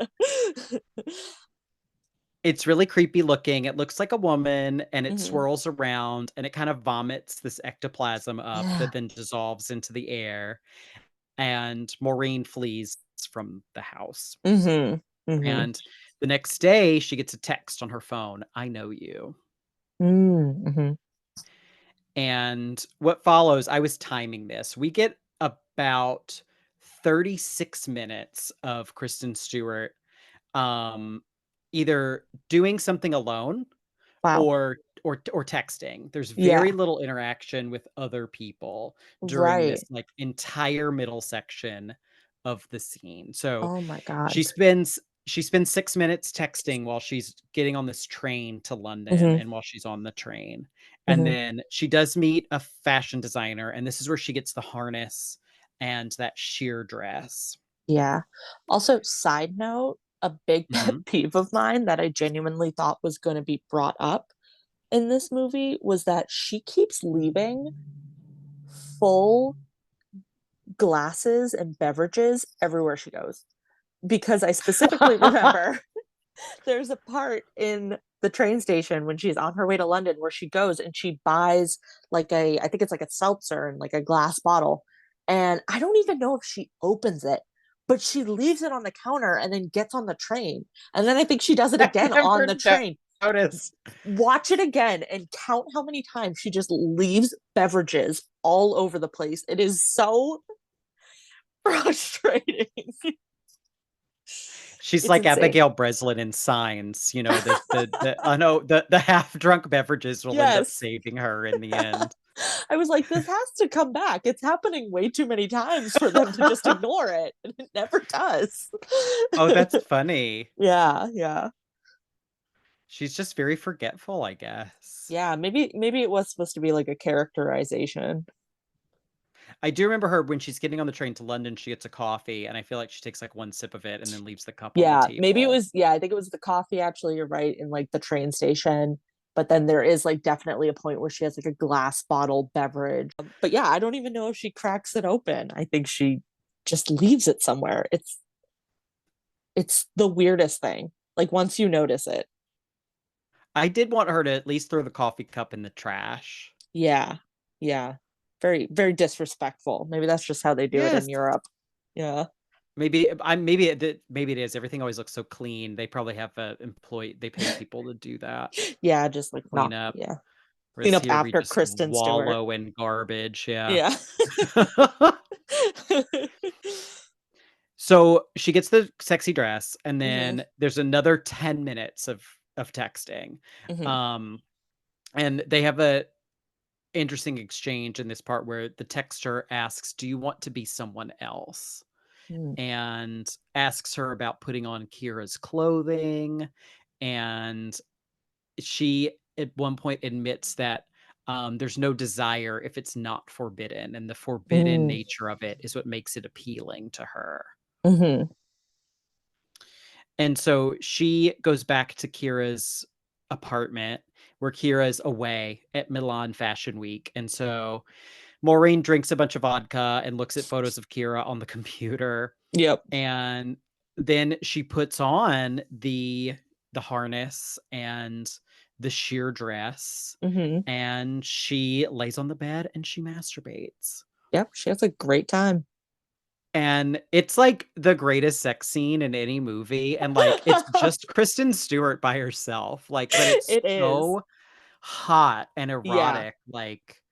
[SPEAKER 1] It's really creepy looking. It looks like a woman, and it
[SPEAKER 2] Mhm.
[SPEAKER 1] swirls around, and it kind of vomits this ectoplasm up
[SPEAKER 2] Yeah.
[SPEAKER 1] that then dissolves into the air. And Maureen flees from the house.
[SPEAKER 2] Mm-hmm. Mm-hmm.
[SPEAKER 1] And the next day, she gets a text on her phone, I know you.
[SPEAKER 2] Mm-hmm.
[SPEAKER 1] And what follows, I was timing this. We get about 36 minutes of Kristen Stewart either doing something alone
[SPEAKER 2] Wow.
[SPEAKER 1] or texting. There's very
[SPEAKER 2] Yeah.
[SPEAKER 1] little interaction with other people during this
[SPEAKER 2] Right.
[SPEAKER 1] like entire middle section of the scene. So
[SPEAKER 2] Oh my God.
[SPEAKER 1] she spends she spends 6 minutes texting while she's getting on this train to London,
[SPEAKER 2] Mm-hmm.
[SPEAKER 1] and while she's on the train. And
[SPEAKER 2] Mm-hmm.
[SPEAKER 1] then she does meet a fashion designer, and this is where she gets the harness and that sheer dress.
[SPEAKER 2] Yeah. Also, side note, a big pet
[SPEAKER 1] Mhm.
[SPEAKER 2] peeve of mine that I genuinely thought was going to be brought up in this movie was that she keeps leaving full glasses and beverages everywhere she goes. Because I specifically remember there's a part in the train station when she's on her way to London where she goes and she buys like I think it's like a seltzer and like a glass bottle. And I don't even know if she opens it, but she leaves it on the counter and then gets on the train. And then I think she does it
[SPEAKER 1] I
[SPEAKER 2] again on
[SPEAKER 1] never
[SPEAKER 2] the train.
[SPEAKER 1] noticed.
[SPEAKER 2] Watch it again and count how many times she just leaves beverages all over the place. It is so frustrating.
[SPEAKER 1] She's
[SPEAKER 2] It's
[SPEAKER 1] like
[SPEAKER 2] insane.
[SPEAKER 1] Abigail Breslin in Signs, the I know the half-drunk beverages will end up
[SPEAKER 2] Yes.
[SPEAKER 1] saving her in the end.
[SPEAKER 2] I was like, this has to come back. It's happening way too many times for them to just ignore it. And it never does.
[SPEAKER 1] Oh, that's funny.
[SPEAKER 2] Yeah, yeah.
[SPEAKER 1] She's just very forgetful, I guess.
[SPEAKER 2] Yeah, maybe it was supposed to be like a characterization.
[SPEAKER 1] I do remember her when she's getting on the train to London, she gets a coffee, and I feel like she takes like one sip of it and then leaves the cup on the
[SPEAKER 2] Yeah, maybe it
[SPEAKER 1] table.
[SPEAKER 2] was, yeah, I think it was the coffee actually, you're right, in like the train station. But then there is like definitely a point where she has like a glass bottle beverage. But yeah, I don't even know if she cracks it open. I think she just leaves it somewhere. It's the weirdest thing. Like once you notice it.
[SPEAKER 1] I did want her to at least throw the coffee cup in the trash.
[SPEAKER 2] Yeah. Yeah. Very, very disrespectful. Maybe that's just how they do it
[SPEAKER 1] Yes.
[SPEAKER 2] in Europe. Yeah.
[SPEAKER 1] Maybe maybe it is. Everything always looks so clean. They probably have a employee. They pay people to do that.
[SPEAKER 2] Yeah, just like
[SPEAKER 1] Clean
[SPEAKER 2] not,
[SPEAKER 1] up.
[SPEAKER 2] yeah. Clean
[SPEAKER 1] Whereas
[SPEAKER 2] up
[SPEAKER 1] here we
[SPEAKER 2] after
[SPEAKER 1] just
[SPEAKER 2] Kristen Stewart.
[SPEAKER 1] wallow in garbage. Yeah.
[SPEAKER 2] Yeah.
[SPEAKER 1] So she gets the sexy dress, and
[SPEAKER 2] Mhm.
[SPEAKER 1] then there's another 10 minutes of texting.
[SPEAKER 2] Mhm.
[SPEAKER 1] Um, and they have a interesting exchange in this part where the texter asks, "Do you want to be someone else?"
[SPEAKER 2] Mm.
[SPEAKER 1] And asks her about putting on Kira's clothing. And she at one point admits that there's no desire if it's not forbidden, and the forbidden
[SPEAKER 2] Mm.
[SPEAKER 1] nature of it is what makes it appealing to her.
[SPEAKER 2] Mhm.
[SPEAKER 1] And so she goes back to Kira's apartment where Kira's away at Milan Fashion Week. And so Maureen drinks a bunch of vodka and looks at photos of Kira on the computer.
[SPEAKER 2] Yep.
[SPEAKER 1] And then she puts on the harness and the sheer dress,
[SPEAKER 2] Mhm.
[SPEAKER 1] and she lays on the bed and she masturbates.
[SPEAKER 2] Yep. She has a great time.
[SPEAKER 1] And it's like the greatest sex scene in any movie. And like it's just Kristen Stewart by herself. Like, but it's
[SPEAKER 2] It is.
[SPEAKER 1] so hot and
[SPEAKER 2] Yeah.
[SPEAKER 1] erotic. Like,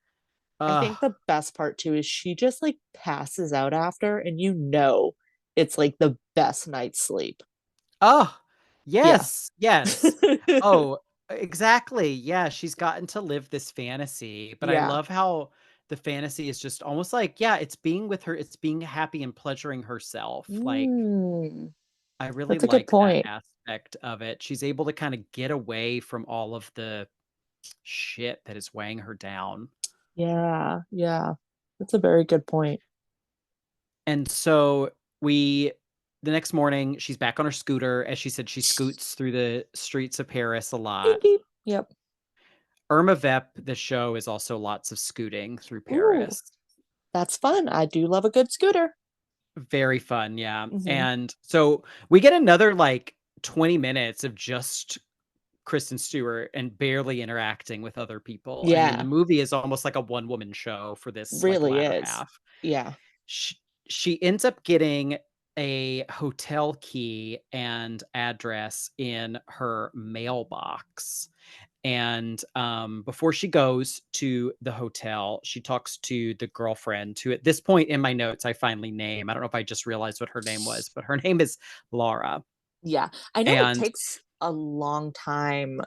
[SPEAKER 2] I think the best part too is she just like passes out after, and you know it's like the best night's sleep.
[SPEAKER 1] oh,
[SPEAKER 2] Yeah.
[SPEAKER 1] yes, yes. Oh, exactly. Yeah, she's gotten to live this fantasy, but I
[SPEAKER 2] Yeah.
[SPEAKER 1] love how the fantasy is just almost like, yeah, it's being with her, it's being happy and pleasuring herself. Like,
[SPEAKER 2] Mm,
[SPEAKER 1] I really
[SPEAKER 2] that's a good
[SPEAKER 1] like that
[SPEAKER 2] point.
[SPEAKER 1] aspect of it. She's able to kind of get away from all of the shit that is weighing her down.
[SPEAKER 2] Yeah. Yeah. That's a very good point.
[SPEAKER 1] And so the next morning, she's back on her scooter. As she said, she scoots through the streets of Paris a
[SPEAKER 2] Beep,
[SPEAKER 1] lot.
[SPEAKER 2] beep. Yep.
[SPEAKER 1] Irma Vep, the show, is also lots of scooting through
[SPEAKER 2] Ooh,
[SPEAKER 1] Paris.
[SPEAKER 2] that's fun. I do love a good scooter.
[SPEAKER 1] Very fun, yeah.
[SPEAKER 2] Mhm.
[SPEAKER 1] And so we get another like 20 minutes of just Kristen Stewart and barely interacting with other people. I mean, the
[SPEAKER 2] Yeah,
[SPEAKER 1] movie is almost like a one-woman show for this like
[SPEAKER 2] really
[SPEAKER 1] latter
[SPEAKER 2] is.
[SPEAKER 1] half.
[SPEAKER 2] Yeah.
[SPEAKER 1] Sh she ends up getting a hotel key and address in her mailbox. And before she goes to the hotel, she talks to the girlfriend, who at this point in my notes I finally name. I don't know if I just realized what her name was, but her name is Laura.
[SPEAKER 2] Yeah. I know it
[SPEAKER 1] And
[SPEAKER 2] takes a long time,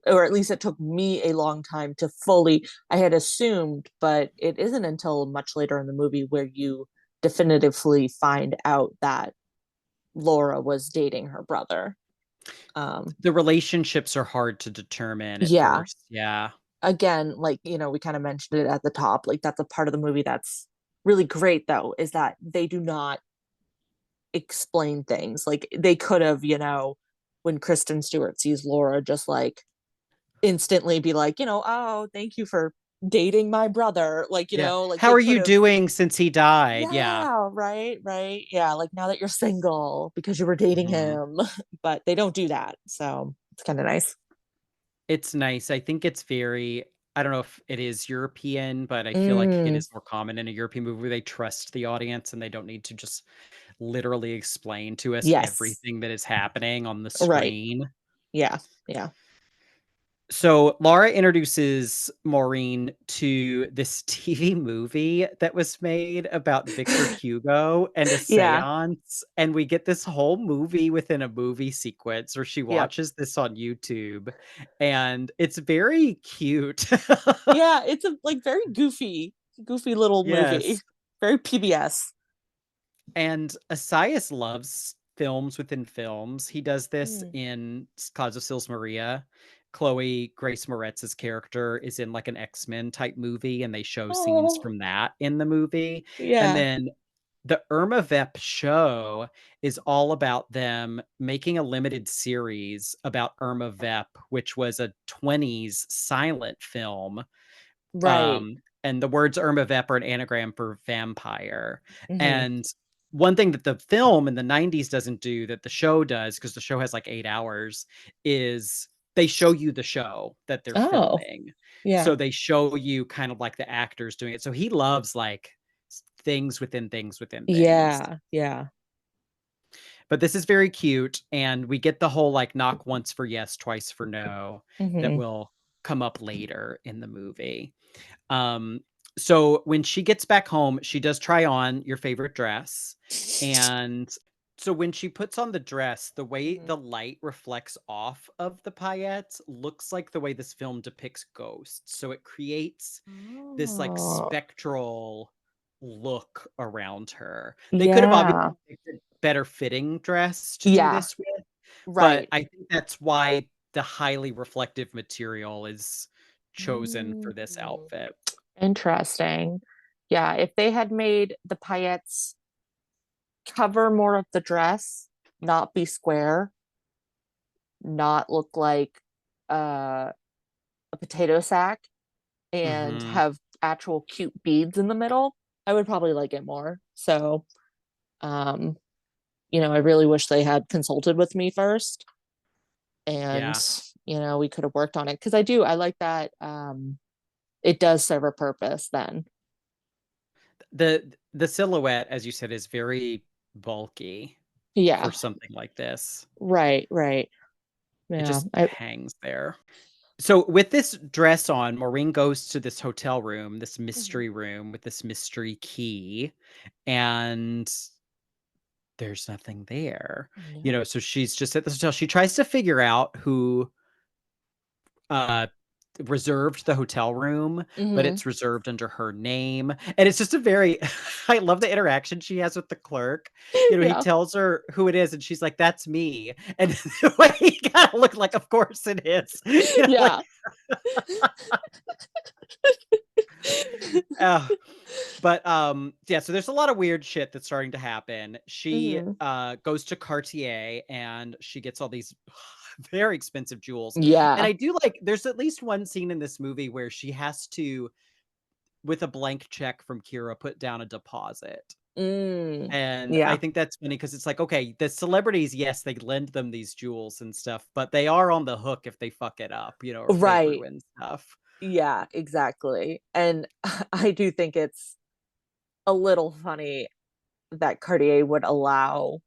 [SPEAKER 2] or at least it took me a long time to fully, I had assumed, but it isn't until much later in the movie where you definitively find out that Laura was dating her brother.
[SPEAKER 1] the relationships are hard to determine at
[SPEAKER 2] Yeah.
[SPEAKER 1] first. Yeah.
[SPEAKER 2] Again, like, we kind of mentioned it at the top, like that's a part of the movie that's really great though, is that they do not explain things. Like they could have, when Kristen Stewart sees Laura, just like instantly be like, oh, thank you for dating my brother. Like,
[SPEAKER 1] Yeah.
[SPEAKER 2] like
[SPEAKER 1] How
[SPEAKER 2] they
[SPEAKER 1] are
[SPEAKER 2] could
[SPEAKER 1] you
[SPEAKER 2] have,
[SPEAKER 1] doing since he died? Yeah.
[SPEAKER 2] yeah, right, right. Yeah, like now that you're single because you were dating
[SPEAKER 1] Mhm.
[SPEAKER 2] him, but they don't do that. So it's kind of nice.
[SPEAKER 1] It's nice. I think it's very, I don't know if it is European, but I feel like it
[SPEAKER 2] Mm,
[SPEAKER 1] is more common in a European movie where they trust the audience and they don't need to just literally explain to us
[SPEAKER 2] yes,
[SPEAKER 1] everything that is happening on the
[SPEAKER 2] right.
[SPEAKER 1] screen.
[SPEAKER 2] Yeah, yeah.
[SPEAKER 1] So Laura introduces Maureen to this TV movie that was made about Victor Hugo and a
[SPEAKER 2] Yeah,
[SPEAKER 1] seance. And we get this whole movie within a movie sequence where she
[SPEAKER 2] yep.
[SPEAKER 1] watches this on YouTube. And it's very cute.
[SPEAKER 2] Yeah, it's a like very goofy little movie.
[SPEAKER 1] Yes.
[SPEAKER 2] Very PBS.
[SPEAKER 1] And Assayas loves films within films. He does this
[SPEAKER 2] Mm.
[SPEAKER 1] in Clouds of Sils Maria. Chloe Grace Moretz's character is in like an X-Men type movie, and they show scenes
[SPEAKER 2] Oh,
[SPEAKER 1] from that in the movie. And
[SPEAKER 2] yeah.
[SPEAKER 1] then the Irma Vep show is all about them making a limited series about Irma Vep, which was a 20s silent film.
[SPEAKER 2] Right.
[SPEAKER 1] And the words Irma Vep are an anagram for vampire.
[SPEAKER 2] Hmm.
[SPEAKER 1] And one thing that the film in the 90s doesn't do that the show does, because the show has like 8 hours, is they show you the show that they're
[SPEAKER 2] Oh,
[SPEAKER 1] filming.
[SPEAKER 2] yeah.
[SPEAKER 1] So they show you kind of like the actors doing it. So he loves like things within things within things.
[SPEAKER 2] Yeah. Yeah.
[SPEAKER 1] But this is very cute. And we get the whole like knock once for yes, twice for no that
[SPEAKER 2] Hmm.
[SPEAKER 1] will come up later in the movie. Um, so when she gets back home, she does try on your favorite dress. And so when she puts on the dress, the way
[SPEAKER 2] Mhm.
[SPEAKER 1] the light reflects off of the paillettes looks like the way this film depicts ghosts. So it creates this like
[SPEAKER 2] Oh,
[SPEAKER 1] spectral look around her. They could have obviously
[SPEAKER 2] yeah.
[SPEAKER 1] picked a better fitting dress to do
[SPEAKER 2] Yeah.
[SPEAKER 1] this with, but
[SPEAKER 2] Right.
[SPEAKER 1] I think that's why the highly reflective material is chosen for this
[SPEAKER 2] Mm.
[SPEAKER 1] outfit.
[SPEAKER 2] Interesting. Yeah, if they had made the paillettes cover more of the dress, not be square, not look like uh, a potato sack, and
[SPEAKER 1] Mhm.
[SPEAKER 2] have actual cute beads in the middle, I would probably like it more. So, um, I really wish they had consulted with me first, and
[SPEAKER 1] Yeah.
[SPEAKER 2] we could have worked on it because I like that. It does serve a purpose then.
[SPEAKER 1] The silhouette, as you said, is very bulky for
[SPEAKER 2] Yeah.
[SPEAKER 1] something like this.
[SPEAKER 2] Right, right.
[SPEAKER 1] It
[SPEAKER 2] Yeah.
[SPEAKER 1] just hangs there. So with this dress on, Maureen goes to this hotel room, this
[SPEAKER 2] Mhm.
[SPEAKER 1] mystery room with this mystery key, and there's nothing there.
[SPEAKER 2] No.
[SPEAKER 1] So she's just at this hotel. She tries to figure out who uh reserved the hotel room, but
[SPEAKER 2] Hmm.
[SPEAKER 1] it's reserved under her name. And it's just a very I love the interaction she has with the clerk. He
[SPEAKER 2] Yeah.
[SPEAKER 1] tells her who it is and she's like, "That's me." And the way he kind of looked like, "Of course it is." Like
[SPEAKER 2] Yeah.
[SPEAKER 1] uh, but yeah, so there's a lot of weird shit that's starting to happen. She
[SPEAKER 2] Hmm.
[SPEAKER 1] goes to Cartier and she gets all these very expensive jewels. And
[SPEAKER 2] Yeah.
[SPEAKER 1] I do like there's at least one scene in this movie where she has to, with a blank check from Kira, put down a deposit.
[SPEAKER 2] Mm.
[SPEAKER 1] And I
[SPEAKER 2] Yeah.
[SPEAKER 1] think that's funny because it's like, okay, the celebrities, yes, they lend them these jewels and stuff, but they are on the hook if they fuck it up, or if they
[SPEAKER 2] Right.
[SPEAKER 1] ruin stuff.
[SPEAKER 2] Yeah, exactly. And I do think it's a little funny that Cartier would allow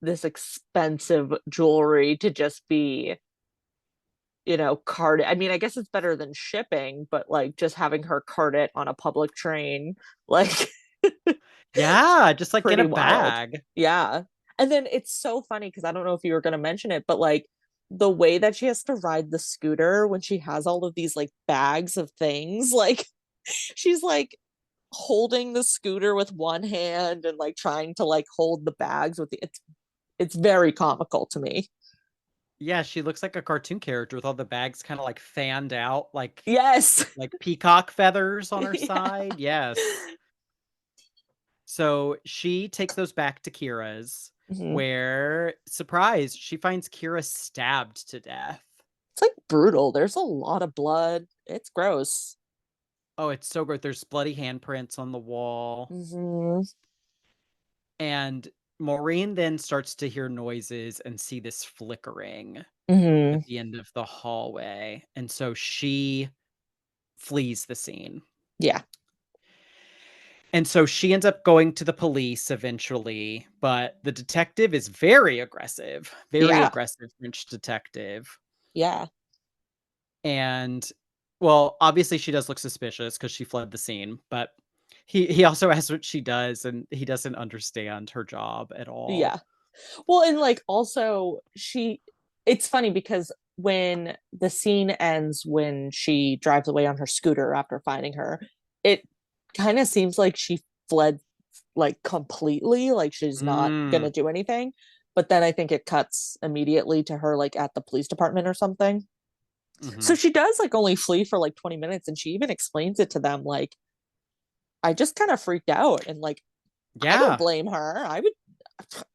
[SPEAKER 2] this expensive jewelry to just be, carded. I mean, I guess it's better than shipping, but like just having her cart it on a public train, like
[SPEAKER 1] Yeah, just like in
[SPEAKER 2] pretty
[SPEAKER 1] a
[SPEAKER 2] wild.
[SPEAKER 1] bag.
[SPEAKER 2] Yeah. And then it's so funny because I don't know if you were going to mention it, but like the way that she has to ride the scooter when she has all of these like bags of things, like she's like holding the scooter with one hand and like trying to like hold the bags with it's very comical to me.
[SPEAKER 1] Yeah, she looks like a cartoon character with all the bags kind of like fanned out,
[SPEAKER 2] Yes.
[SPEAKER 1] like peacock feathers on her
[SPEAKER 2] Yeah.
[SPEAKER 1] side. Yes. So she takes those back to Kira's,
[SPEAKER 2] Mhm.
[SPEAKER 1] where, surprise, she finds Kira stabbed to death.
[SPEAKER 2] It's like brutal. There's a lot of blood. It's gross.
[SPEAKER 1] Oh, it's so good. There's bloody handprints on the wall.
[SPEAKER 2] Hmm.
[SPEAKER 1] And Maureen then starts to hear noises and see this flickering at
[SPEAKER 2] Hmm.
[SPEAKER 1] the end of the hallway. And so she flees the scene.
[SPEAKER 2] Yeah.
[SPEAKER 1] And so she ends up going to the police eventually, but the detective is very
[SPEAKER 2] Yeah.
[SPEAKER 1] aggressive French detective.
[SPEAKER 2] Yeah.
[SPEAKER 1] And well, obviously she does look suspicious because she fled the scene, but he also asks what she does and he doesn't understand her job at all.
[SPEAKER 2] Yeah. Well, and like also it's funny because when the scene ends when she drives away on her scooter after finding her, it kind of seems like she fled like completely, like she's not
[SPEAKER 1] Mm,
[SPEAKER 2] gonna do anything. But then I think it cuts immediately to her like at the police department or something. So
[SPEAKER 1] mhm.
[SPEAKER 2] she does like only flee for like 20 minutes and she even explains it to them like I just kind of freaked out and like I don't
[SPEAKER 1] Yeah.
[SPEAKER 2] blame her.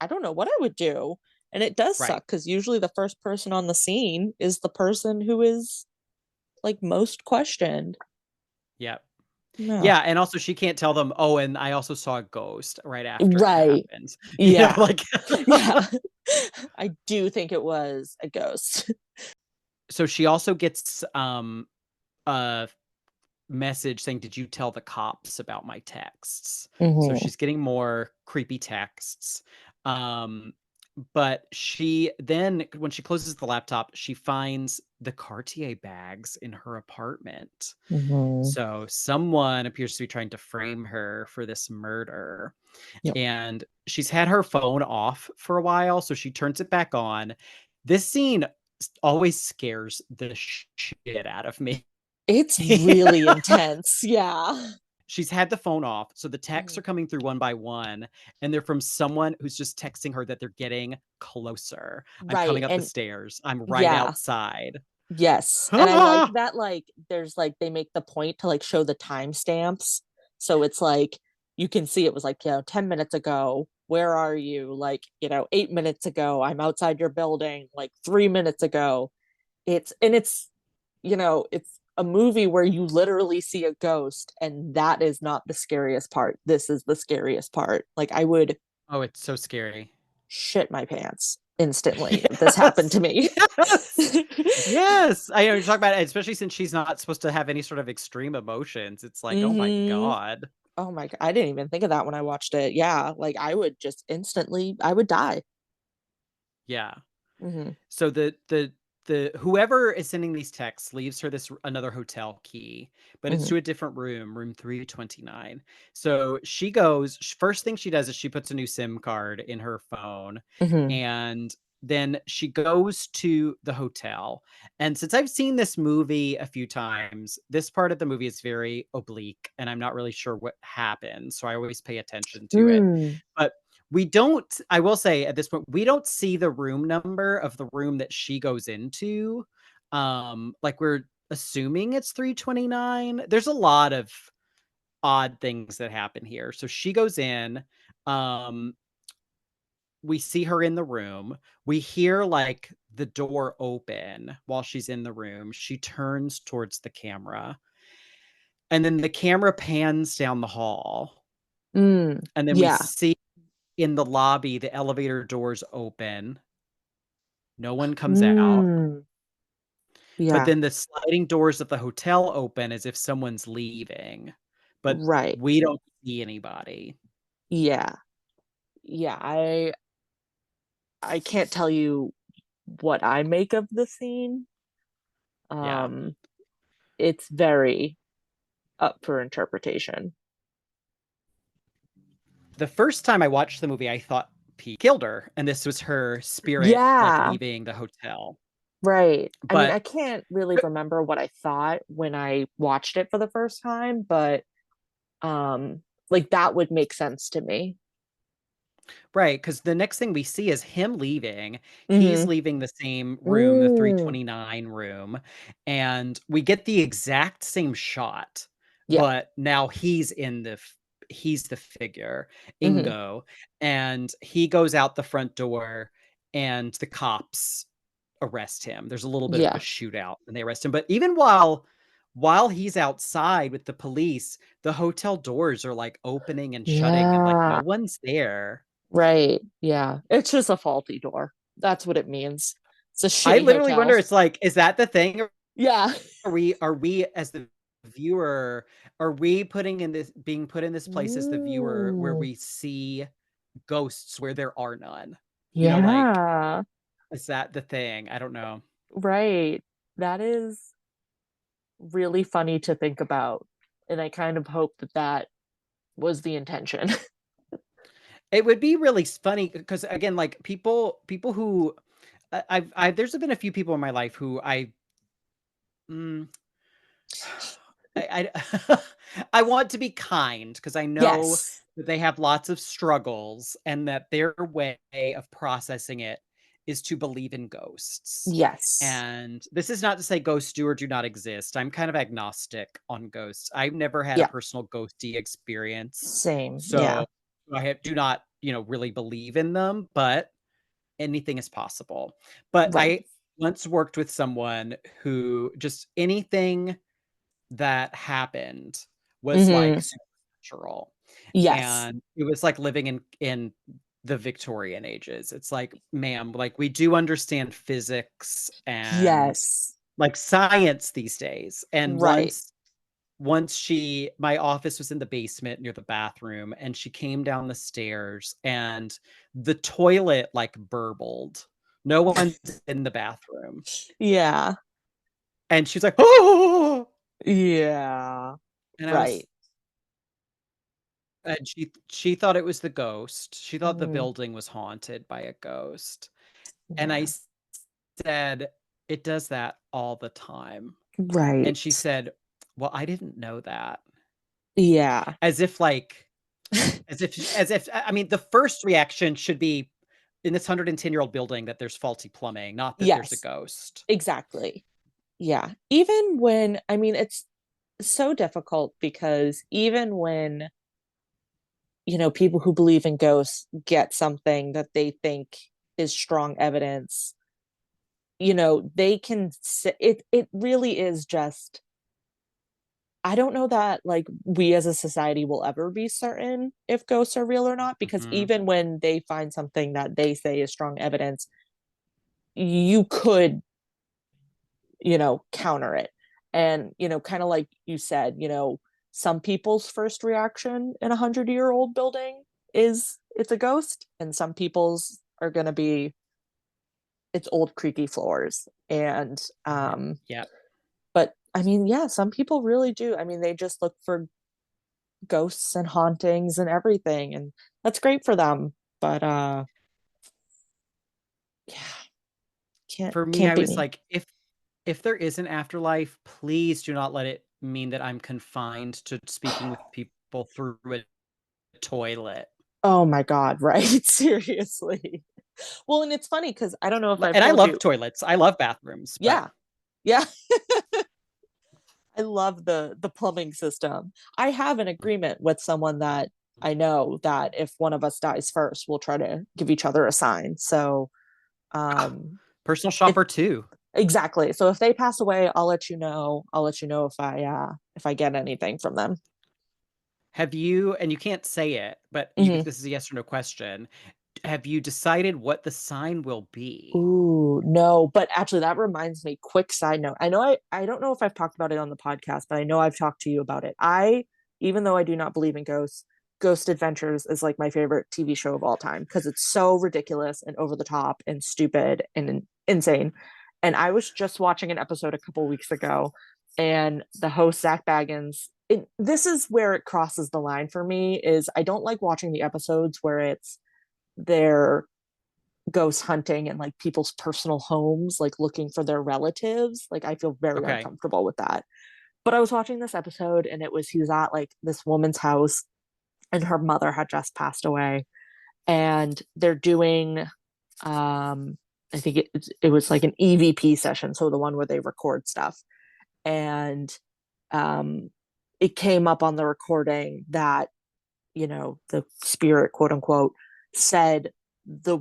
[SPEAKER 2] I don't know what I would do. And it does
[SPEAKER 1] Right.
[SPEAKER 2] suck because usually the first person on the scene is the person who is like most questioned.
[SPEAKER 1] Yep.
[SPEAKER 2] No.
[SPEAKER 1] Yeah, and also she can't tell them, "Oh, and I also saw a ghost right after it
[SPEAKER 2] Right.
[SPEAKER 1] happened."
[SPEAKER 2] Yeah.
[SPEAKER 1] Like
[SPEAKER 2] Yeah. I do think it was a ghost.
[SPEAKER 1] So she also gets a message saying, "Did you tell the cops about my texts?" So
[SPEAKER 2] Mhm.
[SPEAKER 1] she's getting more creepy texts. Um, but she then, when she closes the laptop, she finds the Cartier bags in her apartment.
[SPEAKER 2] Mhm.
[SPEAKER 1] So someone appears to be trying to frame her for this murder.
[SPEAKER 2] Yep.
[SPEAKER 1] And she's had her phone off for a while, so she turns it back on. This scene always scares the shit out of me.
[SPEAKER 2] It's really intense. Yeah.
[SPEAKER 1] She's had the phone off, so the texts
[SPEAKER 2] Mhm.
[SPEAKER 1] are coming through one by one, and they're from someone who's just texting her that they're getting closer. "I'm
[SPEAKER 2] Right.
[SPEAKER 1] coming up the
[SPEAKER 2] And
[SPEAKER 1] stairs. I'm right
[SPEAKER 2] yeah.
[SPEAKER 1] outside."
[SPEAKER 2] Yes. And I like that, like, there's like they make the point to like show the timestamps. So it's like you can see it was like, 10 minutes ago, where are you? Like, 8 minutes ago, I'm outside your building, like 3 minutes ago. It's a movie where you literally see a ghost, and that is not the scariest part. This is the scariest part. Like, I would
[SPEAKER 1] Oh, it's so scary.
[SPEAKER 2] shit my pants instantly if this happened
[SPEAKER 1] Yes.
[SPEAKER 2] to me.
[SPEAKER 1] Yes. Yes. I know you're talking about it, especially since she's not supposed to have any sort of extreme emotions. It's like, oh my
[SPEAKER 2] Hmm.
[SPEAKER 1] God.
[SPEAKER 2] Oh my God. I didn't even think of that when I watched it. Yeah. Like I would just instantly, I would die.
[SPEAKER 1] Yeah.
[SPEAKER 2] Hmm.
[SPEAKER 1] So the whoever is sending these texts leaves her this another hotel key, but it's
[SPEAKER 2] Hmm.
[SPEAKER 1] to a different room 329. So she goes, first thing she does is she puts a new SIM card in her phone,
[SPEAKER 2] Hmm.
[SPEAKER 1] and then she goes to the hotel. And since I've seen this movie a few times, this part of the movie is very oblique and I'm not really sure what happens, so I always pay attention to it.
[SPEAKER 2] Mm.
[SPEAKER 1] But we don't, I will say at this point, we don't see the room number of the room that she goes into. Like we're assuming it's 329. There's a lot of odd things that happen here. So she goes in, um, we see her in the room. We hear like the door open while she's in the room. She turns towards the camera, and then the camera pans down the hall.
[SPEAKER 2] Mm.
[SPEAKER 1] And then we
[SPEAKER 2] Yeah.
[SPEAKER 1] see in the lobby, the elevator doors open. No one comes out.
[SPEAKER 2] Mm.
[SPEAKER 1] But
[SPEAKER 2] Yeah.
[SPEAKER 1] then the sliding doors of the hotel open as if someone's leaving. But
[SPEAKER 2] Right.
[SPEAKER 1] we don't see anybody.
[SPEAKER 2] Yeah. Yeah. I can't tell you what I make of the scene.
[SPEAKER 1] Yeah.
[SPEAKER 2] Um, it's very up for interpretation.
[SPEAKER 1] The first time I watched the movie, I thought P killed her, and this was her spirit, like,
[SPEAKER 2] Yeah.
[SPEAKER 1] leaving the hotel.
[SPEAKER 2] Right. I mean,
[SPEAKER 1] But
[SPEAKER 2] I can't really remember what I thought when I watched it for the first time, but like that would make sense to me.
[SPEAKER 1] right, because the next thing we see is him leaving. He's
[SPEAKER 2] Hmm.
[SPEAKER 1] leaving the same room, the
[SPEAKER 2] Mm.
[SPEAKER 1] 329 room, and we get the exact same shot,
[SPEAKER 2] Yeah.
[SPEAKER 1] but now he's the figure,
[SPEAKER 2] Hmm.
[SPEAKER 1] Ingo, and he goes out the front door, and the cops arrest him. There's a little bit of a
[SPEAKER 2] Yeah.
[SPEAKER 1] shootout, and they arrest him, but even while he's outside with the police, the hotel doors are, like, opening and shutting, and, like, no
[SPEAKER 2] Yeah.
[SPEAKER 1] one's there.
[SPEAKER 2] Right. Yeah. It's just a faulty door. That's what it means. It's a
[SPEAKER 1] I
[SPEAKER 2] shitty
[SPEAKER 1] literally
[SPEAKER 2] hotel.
[SPEAKER 1] wonder, it's like, is that the thing? Or
[SPEAKER 2] Yeah.
[SPEAKER 1] are we as the viewer, are we being put in this place as the viewer where
[SPEAKER 2] Mm.
[SPEAKER 1] we see ghosts where there are none? Like,
[SPEAKER 2] Yeah.
[SPEAKER 1] is that the thing? I don't know.
[SPEAKER 2] Right. That is really funny to think about. And I kind of hope that that was the intention.
[SPEAKER 1] It would be really funny because again, like people who I've there's been a few people in my life who mm, I I want to be kind because I know
[SPEAKER 2] Yes.
[SPEAKER 1] that they have lots of struggles and that their way of processing it is to believe in ghosts.
[SPEAKER 2] Yes.
[SPEAKER 1] And this is not to say ghosts do or do not exist. I'm kind of agnostic on ghosts. I've never had a
[SPEAKER 2] Yeah.
[SPEAKER 1] personal ghosty experience.
[SPEAKER 2] Same.
[SPEAKER 1] So
[SPEAKER 2] Yeah.
[SPEAKER 1] do not, really believe in them, but anything is possible. But
[SPEAKER 2] Right.
[SPEAKER 1] I once worked with someone who just anything that happened was like
[SPEAKER 2] Hmm.
[SPEAKER 1] supernatural.
[SPEAKER 2] Yes.
[SPEAKER 1] And it was like living in the Victorian ages. It's like, ma'am, like we do understand physics and
[SPEAKER 2] Yes.
[SPEAKER 1] like science these days. And
[SPEAKER 2] Right.
[SPEAKER 1] once my office was in the basement near the bathroom, and she came down the stairs and the toilet like burbled. No one's in the bathroom.
[SPEAKER 2] Yeah.
[SPEAKER 1] And she's like, oh,
[SPEAKER 2] Yeah.
[SPEAKER 1] and
[SPEAKER 2] Right.
[SPEAKER 1] and she thought it was the ghost. She thought the
[SPEAKER 2] Mm,
[SPEAKER 1] building was haunted by a ghost. And
[SPEAKER 2] yeah.
[SPEAKER 1] said, it does that all the time.
[SPEAKER 2] Right.
[SPEAKER 1] And she said, well, I didn't know that.
[SPEAKER 2] Yeah.
[SPEAKER 1] As if I mean, the first reaction should be in this 110-year-old building that there's faulty plumbing, not that there's a
[SPEAKER 2] Yes.
[SPEAKER 1] ghost.
[SPEAKER 2] Exactly. Yeah. Even when, I mean, it's so difficult because even when, people who believe in ghosts get something that they think is strong evidence, they can say it really is just, I don't know that like we as a society will ever be certain if ghosts are real or not, because
[SPEAKER 1] Mhm.
[SPEAKER 2] even when they find something that they say is strong evidence, you could, counter it. And, kind of like you said, some people's first reaction in 100-year-old building is it's a ghost, and some people's are going to be it's old creaky floors. And
[SPEAKER 1] Yeah.
[SPEAKER 2] but I mean, yeah, some people really do. I mean, they just look for ghosts and hauntings and everything, and that's great for them. But yeah, can't
[SPEAKER 1] For me,
[SPEAKER 2] can't
[SPEAKER 1] I
[SPEAKER 2] be
[SPEAKER 1] was
[SPEAKER 2] me.
[SPEAKER 1] like, if there is an afterlife, please do not let it mean that I'm confined to speaking with people through a toilet.
[SPEAKER 2] Oh my god, right? Seriously. Well, and it's funny because I don't know if I've
[SPEAKER 1] And I
[SPEAKER 2] told
[SPEAKER 1] love
[SPEAKER 2] you.
[SPEAKER 1] toilets. I love bathrooms, but
[SPEAKER 2] Yeah, yeah. I love the plumbing system. I have an agreement with someone that I know that if one of us dies first, we'll try to give each other a sign. So, um,
[SPEAKER 1] personal
[SPEAKER 2] if
[SPEAKER 1] shopper too.
[SPEAKER 2] exactly. So if they pass away, I'll let you know. I'll let you know if I get anything from them.
[SPEAKER 1] Have you, and you can't say it, but
[SPEAKER 2] Hmm.
[SPEAKER 1] this is a yes or no question. Have you decided what the sign will be?
[SPEAKER 2] Ooh, no, but actually that reminds me, quick side note. I don't know if I've talked about it on the podcast, but I know I've talked to you about it. Even though I do not believe in ghosts, Ghost Adventures is like my favorite TV show of all time because it's so ridiculous and over the top and stupid and insane. And I was just watching an episode a couple weeks ago, and the host Zach Baggins, this is where it crosses the line for me, is I don't like watching the episodes where it's their ghost hunting and like people's personal homes, like looking for their relatives. Like I feel very
[SPEAKER 1] Okay.
[SPEAKER 2] uncomfortable with that. But I was watching this episode, and he was at like this woman's house, and her mother had just passed away, and they're doing I think it was like an EVP session, so the one where they record stuff. And um it came up on the recording that, the spirit, quote unquote, said the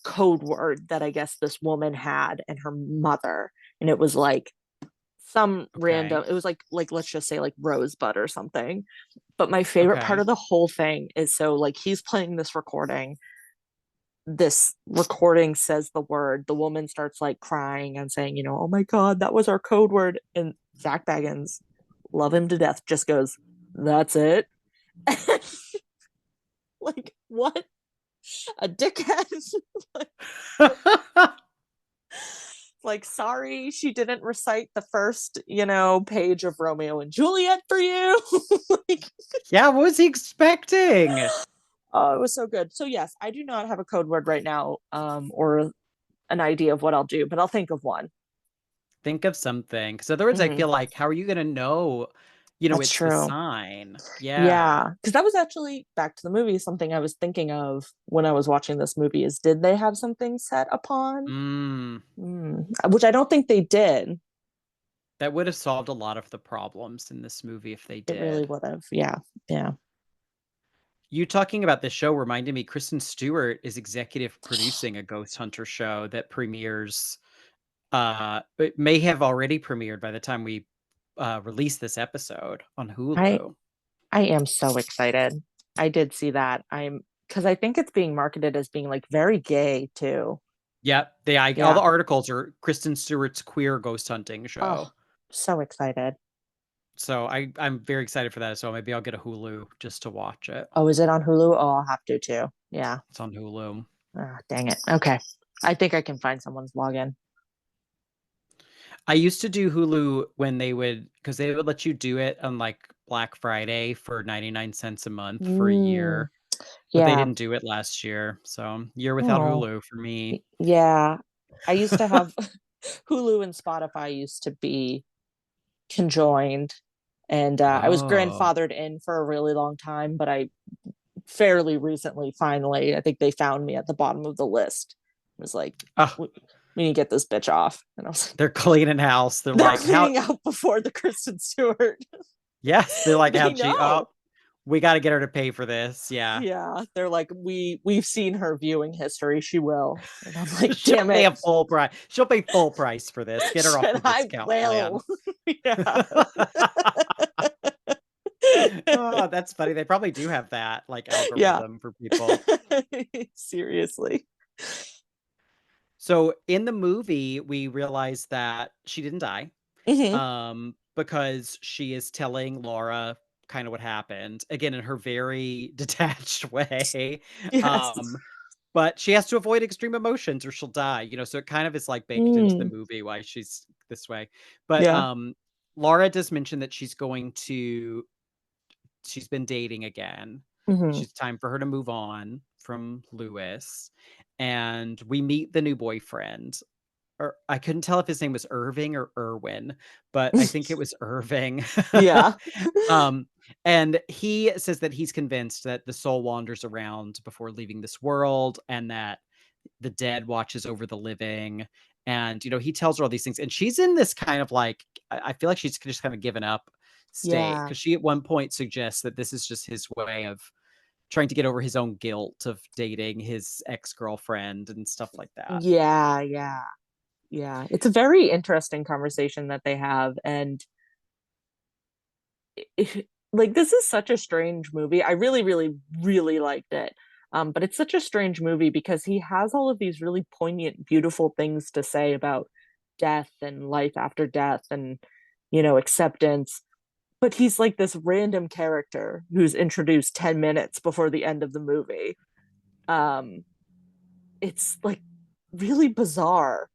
[SPEAKER 2] code word that I guess this woman had and her mother. And it was like some random,
[SPEAKER 1] Okay.
[SPEAKER 2] it was like let's just say like rosebud or something. But my favorite part
[SPEAKER 1] Okay.
[SPEAKER 2] of the whole thing is, so like he's playing this recording says the word, the woman starts like crying and saying, oh my god, that was our code word. And Zach Baggins, love him to death, just goes, that's it. Like, what a dickhead. Like, sorry she didn't recite the first, page of Romeo and Juliet for you. Like,
[SPEAKER 1] Yeah, what was he expecting?
[SPEAKER 2] oh, it was so good. So yes, I do not have a code word right now, or an idea of what I'll do, but I'll think of one.
[SPEAKER 1] Think of something. Because otherwise, I
[SPEAKER 2] Hmm.
[SPEAKER 1] feel like, how are you going to know,
[SPEAKER 2] That's
[SPEAKER 1] it's the
[SPEAKER 2] true.
[SPEAKER 1] sign? Yeah.
[SPEAKER 2] Yeah, because that was actually, back to the movie, something I was thinking of when I was watching this movie is, did they have something set upon?
[SPEAKER 1] Mm,
[SPEAKER 2] Which I don't think they did.
[SPEAKER 1] that would have solved a lot of the problems in this movie if they
[SPEAKER 2] It really
[SPEAKER 1] did.
[SPEAKER 2] would have. Yeah. Yeah.
[SPEAKER 1] You talking about this show reminded me Kristen Stewart is executive producing a ghost hunter show that premieres. It may have already premiered by the time we release this episode on
[SPEAKER 2] I
[SPEAKER 1] Hulu.
[SPEAKER 2] I am so excited. I did see that. I'm because I think it's being marketed as being like very gay too.
[SPEAKER 1] Yep, all the
[SPEAKER 2] Yeah.
[SPEAKER 1] articles are Kristen Stewart's queer ghost hunting
[SPEAKER 2] Oh,
[SPEAKER 1] show.
[SPEAKER 2] so excited.
[SPEAKER 1] So I'm very excited for that. So maybe I'll get a Hulu just to watch it.
[SPEAKER 2] Oh, is it on Hulu? Oh, I'll have to too. Yeah.
[SPEAKER 1] It's on Hulu.
[SPEAKER 2] Ah, dang it. Okay. I think I can find someone's login.
[SPEAKER 1] I used to do Hulu when because they would let you do it on like Black Friday for 99 cents a month for a year, but they
[SPEAKER 2] Yeah.
[SPEAKER 1] didn't do it last year. So year without
[SPEAKER 2] Oh,
[SPEAKER 1] Hulu for me.
[SPEAKER 2] yeah. I used to have Hulu and Spotify used to be conjoined, and I was
[SPEAKER 1] Oh,
[SPEAKER 2] grandfathered in for a really long time, but I fairly recently, finally, I think they found me at the bottom of the list. It was like,
[SPEAKER 1] oh,
[SPEAKER 2] we need to get this bitch off. And I was like,
[SPEAKER 1] they're cleaning house. They're
[SPEAKER 2] they're
[SPEAKER 1] like, how?
[SPEAKER 2] cleaning out before the Kristen Stewart.
[SPEAKER 1] Yes, they're like,
[SPEAKER 2] They
[SPEAKER 1] how'd she? Oh,
[SPEAKER 2] know.
[SPEAKER 1] we got to get her to pay for this. Yeah.
[SPEAKER 2] Yeah. They're like, we've seen her viewing history. She will. And I'm like,
[SPEAKER 1] She'll
[SPEAKER 2] damn
[SPEAKER 1] pay
[SPEAKER 2] it.
[SPEAKER 1] a full price. She'll pay full price for this. Get her off the
[SPEAKER 2] And I
[SPEAKER 1] discount plan.
[SPEAKER 2] will. Yeah.
[SPEAKER 1] Oh, that's funny. They probably do have that like
[SPEAKER 2] Yeah.
[SPEAKER 1] algorithm for people.
[SPEAKER 2] Seriously.
[SPEAKER 1] So in the movie, we realize that she didn't die,
[SPEAKER 2] Mhm.
[SPEAKER 1] because she is telling Laura kind of what happened again in her very detached way.
[SPEAKER 2] Yes.
[SPEAKER 1] But she has to avoid extreme emotions or she'll die, so it kind of is like baked into the
[SPEAKER 2] Mm.
[SPEAKER 1] movie why she's this way. But
[SPEAKER 2] Yeah.
[SPEAKER 1] Laura does mention that she's been dating again.
[SPEAKER 2] Mhm.
[SPEAKER 1] She's time for her to move on from Lewis. And we meet the new boyfriend. Or I couldn't tell if his name was Irving or Irwin, but I think it was Irving.
[SPEAKER 2] Yeah.
[SPEAKER 1] And he says that he's convinced that the soul wanders around before leaving this world and that the dead watches over the living. And, he tells her all these things. And she's in this kind of like, I feel like she's just kind of given up state
[SPEAKER 2] Yeah.
[SPEAKER 1] because she at one point suggests that this is just his way of trying to get over his own guilt of dating his ex-girlfriend and stuff like that.
[SPEAKER 2] Yeah. Yeah. Yeah. It's a very interesting conversation that they have. And like, this is such a strange movie. I really, really, really liked it. But it's such a strange movie because he has all of these really poignant, beautiful things to say about death and life after death and, acceptance. But he's like this random character who's introduced 10 minutes before the end of the movie. It's like really bizarre,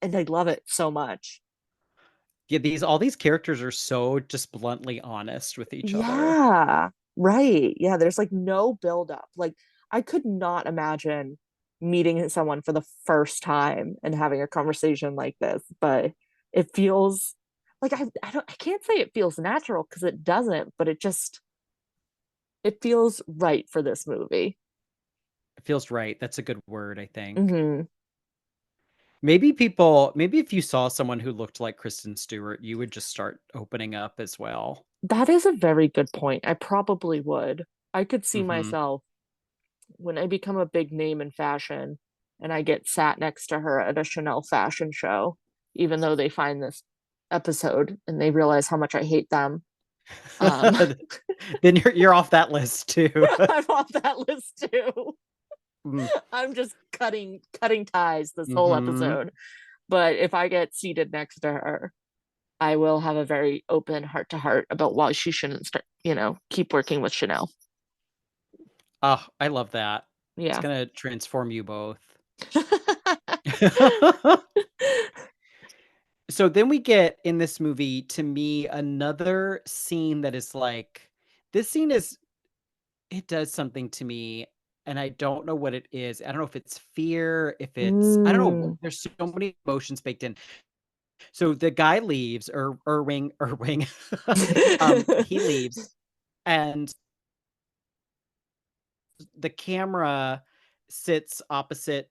[SPEAKER 2] and I love it so much.
[SPEAKER 1] Yeah, all these characters are so just bluntly honest with each other.
[SPEAKER 2] Yeah, right. Yeah, there's like no build up. Like, I could not imagine meeting someone for the first time and having a conversation like this, but it feels like I can't say it feels natural because it doesn't, but it feels right for this movie.
[SPEAKER 1] It feels right. That's a good word, I think.
[SPEAKER 2] Hmm.
[SPEAKER 1] Maybe if you saw someone who looked like Kristen Stewart, you would just start opening up as well.
[SPEAKER 2] That is a very good point. I probably would. I could see
[SPEAKER 1] Hmm.
[SPEAKER 2] myself when I become a big name in fashion and I get sat next to her at a Chanel fashion show, even though they find this episode and they realize how much I hate them.
[SPEAKER 1] Then you're off that list too.
[SPEAKER 2] I'm off that list too.
[SPEAKER 1] Mm.
[SPEAKER 2] I'm just cutting ties this whole
[SPEAKER 1] Mhm.
[SPEAKER 2] episode. But if I get seated next to her, I will have a very open heart to heart about why she shouldn't start, keep working with Chanel.
[SPEAKER 1] Oh, I love that. It's
[SPEAKER 2] Yeah.
[SPEAKER 1] gonna transform you both. So then we get in this movie, to me, another scene that is like, this scene it does something to me, and I don't know what it is. I don't know if it's fear, if it's, I don't know. There's so many emotions baked in. So the guy leaves, or Irwing, he leaves, and the camera sits opposite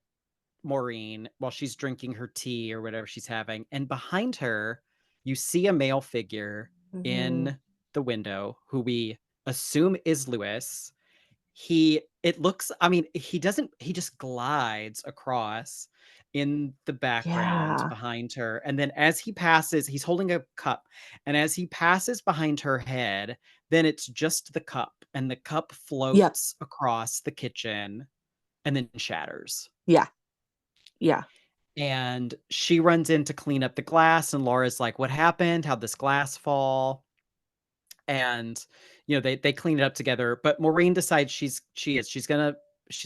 [SPEAKER 1] Maureen while she's drinking her tea or whatever she's having. And behind her, you see a male figure
[SPEAKER 2] Mhm.
[SPEAKER 1] in the window who we assume is Lewis. it looks, he just glides across in the background
[SPEAKER 2] Yeah.
[SPEAKER 1] behind her, and then as he passes, he's holding a cup, and as he passes behind her head, then it's just the cup, and the cup
[SPEAKER 2] Yep.
[SPEAKER 1] floats across the kitchen and then shatters.
[SPEAKER 2] Yeah. Yeah.
[SPEAKER 1] And she runs in to clean up the glass, and Laura's like, "What happened? How'd this glass fall?" And, they clean it up together, but Maureen decides she's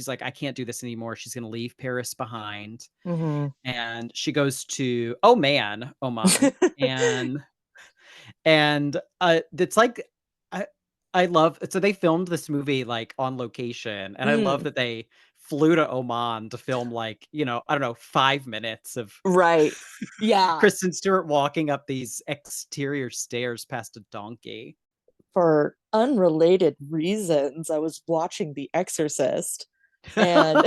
[SPEAKER 1] like, "I can't do this anymore." She's gonna leave Paris behind,
[SPEAKER 2] Hmm.
[SPEAKER 1] and she goes to Oh Man, Oman, and it's like I I love so they filmed this movie, like, on location, and I love
[SPEAKER 2] Mm,
[SPEAKER 1] that they flew to Oman to film, like, I don't know, 5 minutes of
[SPEAKER 2] right. Yeah.
[SPEAKER 1] Kristen Stewart walking up these exterior stairs past a donkey.
[SPEAKER 2] For unrelated reasons, I was watching The Exorcist, and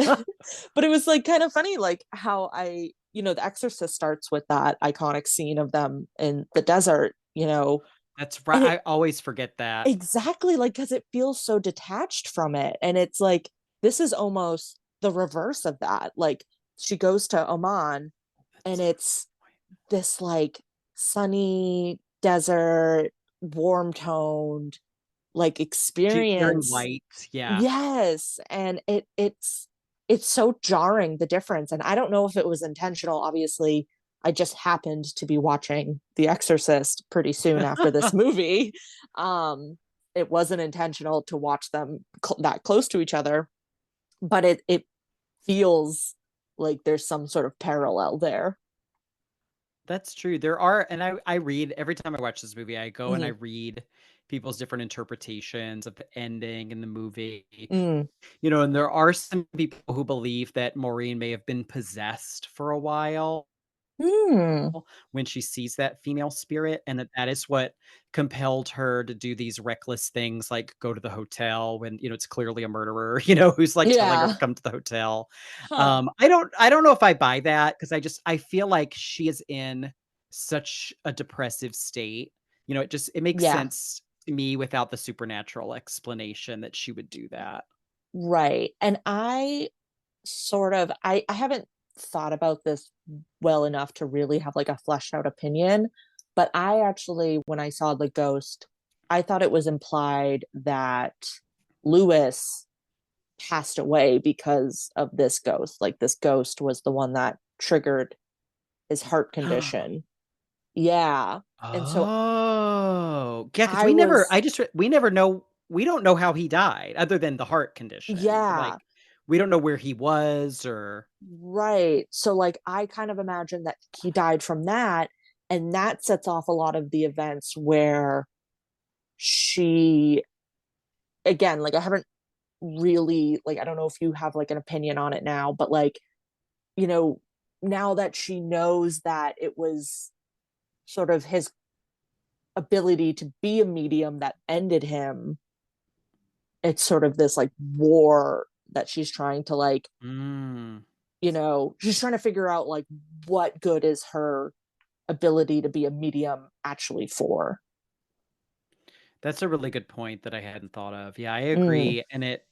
[SPEAKER 2] but it was like kind of funny, like how The Exorcist starts with that iconic scene of them in the desert,
[SPEAKER 1] That's right,
[SPEAKER 2] and it
[SPEAKER 1] I always forget that.
[SPEAKER 2] exactly, like, because it feels so detached from it, and it's like this is almost the reverse of that. Like, she goes to Oman,
[SPEAKER 1] That's
[SPEAKER 2] and
[SPEAKER 1] a really
[SPEAKER 2] it's
[SPEAKER 1] good point.
[SPEAKER 2] this like sunny desert, warm toned like
[SPEAKER 1] She's wearing
[SPEAKER 2] experience.
[SPEAKER 1] white, yeah.
[SPEAKER 2] Yes, and it's so jarring, the difference, and I don't know if it was intentional. Obviously, I just happened to be watching The Exorcist pretty soon after this movie. um it wasn't intentional to watch them that close to each other, but it feels like there's some sort of parallel there.
[SPEAKER 1] That's true, there are, and I read every time I watch this movie, I go and I
[SPEAKER 2] Hmm.
[SPEAKER 1] read people's different interpretations of the ending in the movie,
[SPEAKER 2] Mm.
[SPEAKER 1] and there are some people who believe that Maureen may have been possessed for a while
[SPEAKER 2] Mm.
[SPEAKER 1] when she sees that female spirit, and that is what compelled her to do these reckless things, like go to the hotel when, it's clearly a murderer, who's, like, telling her to
[SPEAKER 2] Yeah.
[SPEAKER 1] come to the hotel.
[SPEAKER 2] Huh.
[SPEAKER 1] I don't know if I buy that, because I feel like she is in such a depressive state. It makes
[SPEAKER 2] Yeah.
[SPEAKER 1] sense to me without the supernatural explanation that she would do that.
[SPEAKER 2] Right. And I haven't thought about this well enough to really have like a fleshed out opinion, but I actually, when I saw the ghost, I thought it was implied that Lewis passed away because of this ghost. Like, this ghost was the one that triggered his heart condition. Yeah. And so
[SPEAKER 1] Oh, yeah, because
[SPEAKER 2] I was,
[SPEAKER 1] we don't know how he died other than the heart condition.
[SPEAKER 2] yeah,
[SPEAKER 1] Like, we don't know where he was or
[SPEAKER 2] right. So, like, I kind of imagine that he died from that. And that sets off a lot of the events where she, again, like, I haven't really, like, I don't know if you have like an opinion on it now, but like, you know, now that she knows that it was sort of his ability to be a medium that ended him, it's sort of this like war that she's trying to like,
[SPEAKER 1] Mm.
[SPEAKER 2] she's trying to figure out like what good is her ability to be a medium actually for.
[SPEAKER 1] That's a really good point that I hadn't thought of. Yeah, I
[SPEAKER 2] Mm,
[SPEAKER 1] agree, and it